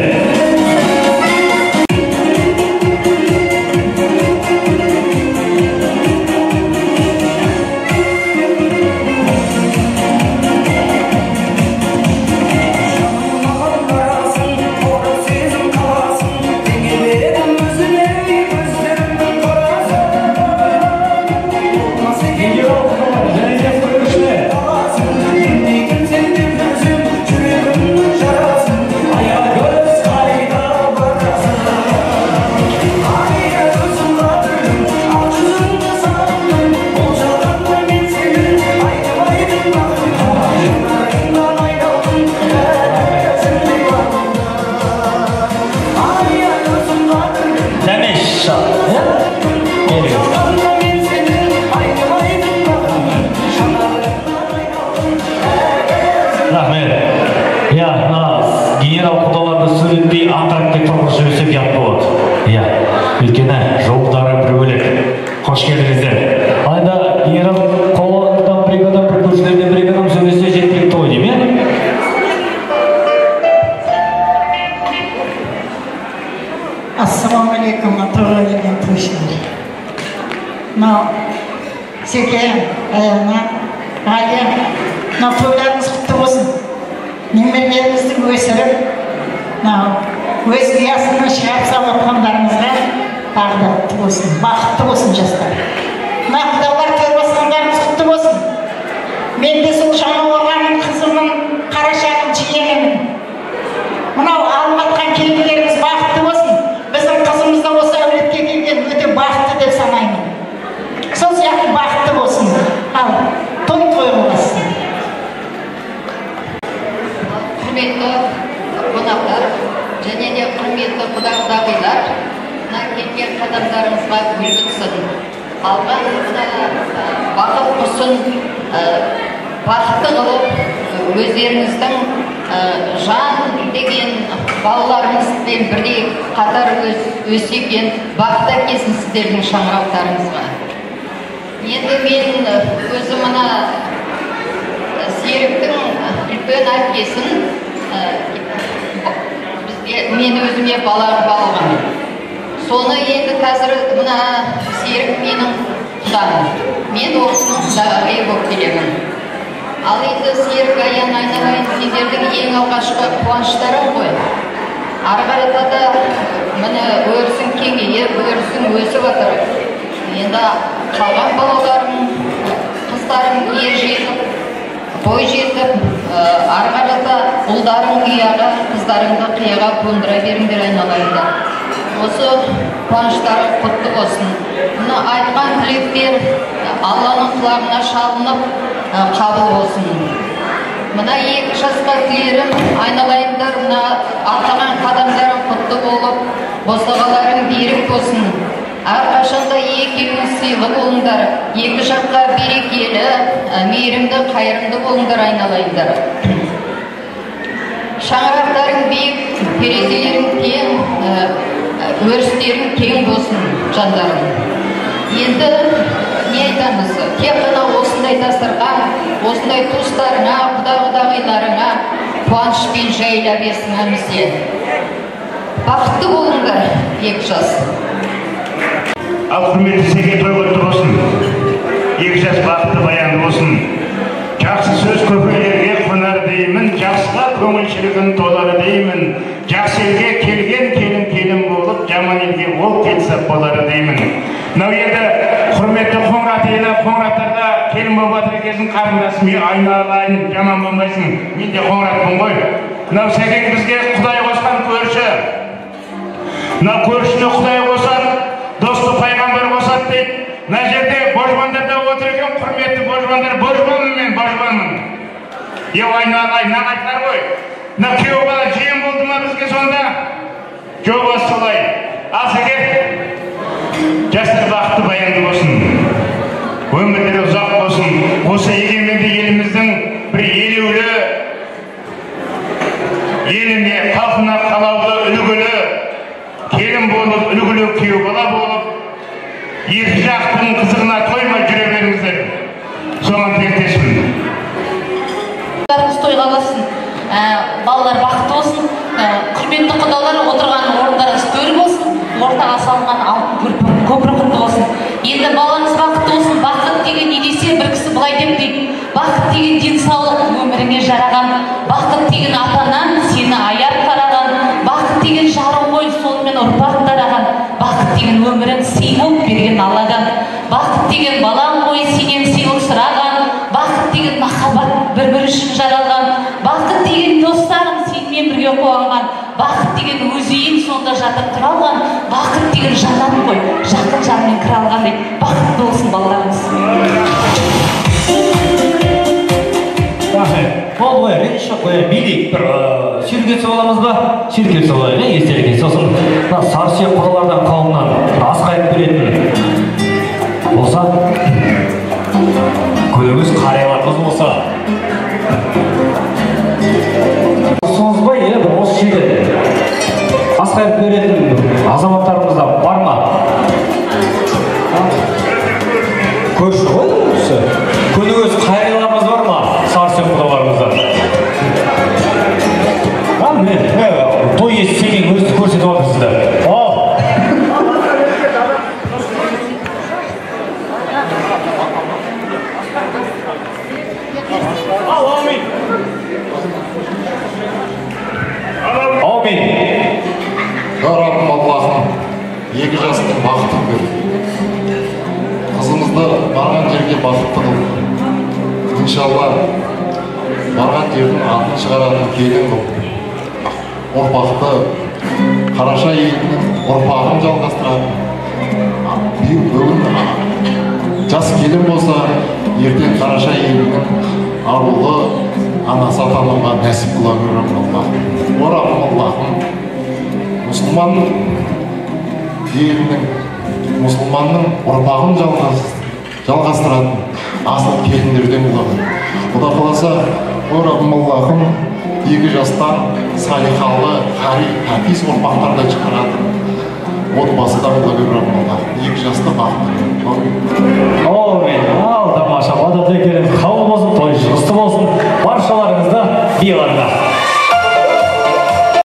Генерал құдаларды сөйлетпей антырапте тұрғыз жіберсек ят болады. Өйткені жолдары бір бөлек. Қош келдіңіздер. Айда генерал қолдан бір адам, бір көршілерден бір адам сөйлесе жеткілікті ғой дейм, Ассалаумағалейкум, атырауға келген көршілер. Мынау Секен, Аяна, Ая, мына тойларыңыз құтты болсын. Немерелеріңізді өсіріп, өз ұясынан шығарып салып отқандарыңызға тағы да құтты болсын, бақытты болсын жастар. Мына құдалар төр басқандарыңыз құтты болсын. Мен де сол жаңа орғанның қызымның қарашағын жиенімін. Мынау алып атқан келіндеріңіз бақытты болсын. Біздің қызымыз да осы әулетке келген өте бақытты деп санаймын. Сол сияқты бақытты болсын. Ал той болсын. Құрметті қонақтар және де құрметті құда-құдағилар, мына келген қадамдарыңызға үлгі түсін. Алған бақыт құсын бақытты қылып өздеріңіздің жан деген балаларыңызбен бірдей қатар өскен бақыт әкелсін сіздердің шаңырақтарыңызға. Енді мен өзі мына Серіктің үлкен әкесін мен өзіме бала қылып алған. Соны енді қазір мына Серік менің құдам. Мен осының құдағи болып келемін. Ал енді Серік аян айналайын сендердің ең алғашқы қуаныштарың ғой. Ары қарата да міне өрісің кеңейіп, өрісің өсіп жатыр. Енді қалған балаларың, қыздарың ер жетіп, бой жетіп, ары қарата ұлдарың ұяға, қыздарыңды қияға қондыра беріңдер айналайындар. Осы қуаныштары құтты болсын. Мына айтқан тілектер Алланың құлағына шалынып қабыл болсын. Мына 2 жасқа тілерім айналайындар, мына атаған қадамдарың құтты болып, босағаларың берік болсын. Әрқашанда екеуіңіз сыйлы болыңдар, 2 жаққа берекелі, мейірімді, қайырымды болыңдар айналайындар. Шаңырақтарың биік, терезелерің кең, өрістерің кең болсын жандарың. Енді не айтамыз? Тек қана осындай дастархан, осындай туыстарыңа, құда-құдағиларыңа қуанышпен жайыла берсін. Бақытты болыңдар 2 жас. Ал құрметті сізге той құтты болсын. 2 жас бақытты баянды болсын. Жақсы сөз көпелерге қонар деймін, жақсыға көңілшілігін толар деймін. Жақсы елге келген келін болып, жаман елге ол келсе болар деймін. Мынау енді құрметті қоңырат елі, қоңыраттарда келін болып жатыр екенсің, қарындасым, айналайын, жаман болмайсың. Мен де қоңыратпын ғой. Мынау сәкең бізге Құдай қосқан көрші. Мынау көршіні Құдай қосар, досты пайғамбар қосады дейді. Мына жерде божбандарда отыр екен, құрметті божбандар, божбанмын мен, божбанмын. Айналайын, мына айтылар ғой. Мына күйеу бала жиен болды ма бізге сонда? Жоқ, солай. Ал сәке, жастар бақытты баянды болсын. Өмірлері ұзақ болсын. Осы егеменді еліміздің бір елеулі еліне, халқына қалаулы, үлгілі келін болып, үлгілі күйеу бала болып, 2 жақтың қызығына тоймай жүре беріңіздер. Соған тілектеспін. Тойға болсын, балалар бақытты болсын, құрметті құдалар отырған орындарыңыз төр болсын, ортаға салынған алтын көпір құтты болсын. Енді балаңыз бақытты болсын. Бақыт деген не десе, бір кісі былай деп дейді: бақыт деген денсаулық, өміріңе жараған. Бақыт деген атанан сені аяп қараған. Бақыт деген жарың ғой, сонымен ұрпақ тараған. Бақыт деген өмірін сый болып берген Алладан. Бақыт деген балаң ғой, сенен сыйлық сұраған. Бақыт деген махаббат, бір-бірі үшін жаралған. Бақыт деген достарың сенімен бірге қуанған. Бақыт деген өз үйің сонда жатып тұра алған. Бақыт деген жанан ғой, жақын жанмен кіре алған дейді. Бақытты болсын балаларыңыз. Ол ғой, мен үшін билейік, бір сүйіркетсе боламыз ба? Сүйіркетсе болайық, естелікке. Сосын Сарсүйек құдалардан қауымнан асқайып беретін болса, көңіз қарияларымыз болса, соңыз ба, бір осы жерде асқайып беретін азаматтарымыз да бар ма? Көрші ғой осы. Көңіз қарияларымыз бар ма? Сарсүйек құдаларымыздан. Той есі сенен өзі көрсетіп отырсыздар. екі жастың бақытын бер. Қызымызды барған жерге бақытты қыл. Иншалла барған жердің атын шығаратын келін қыл. Ұрпақты Қараша елінің ұрпағын жалғастыратын. Бүгін жас келін болса, ертең Қараша елінің арулы анасы атануға нәсіп қыла көрем Аллах. Орабым Аллахым, мұсылманның ұрпағын жалғастыратын асыл келіндерден болады. Құда қаласа, Орабым Аллахым, екі жастан салихалы, қари, хәпиз ұрпақтарды шығаратын отбасыда бола көрем Аллах. Екі жасты бақытты. Ал тамаша, бада текерін қабыл болсын, той шығысты болсын, баршаларыңызды биыларда.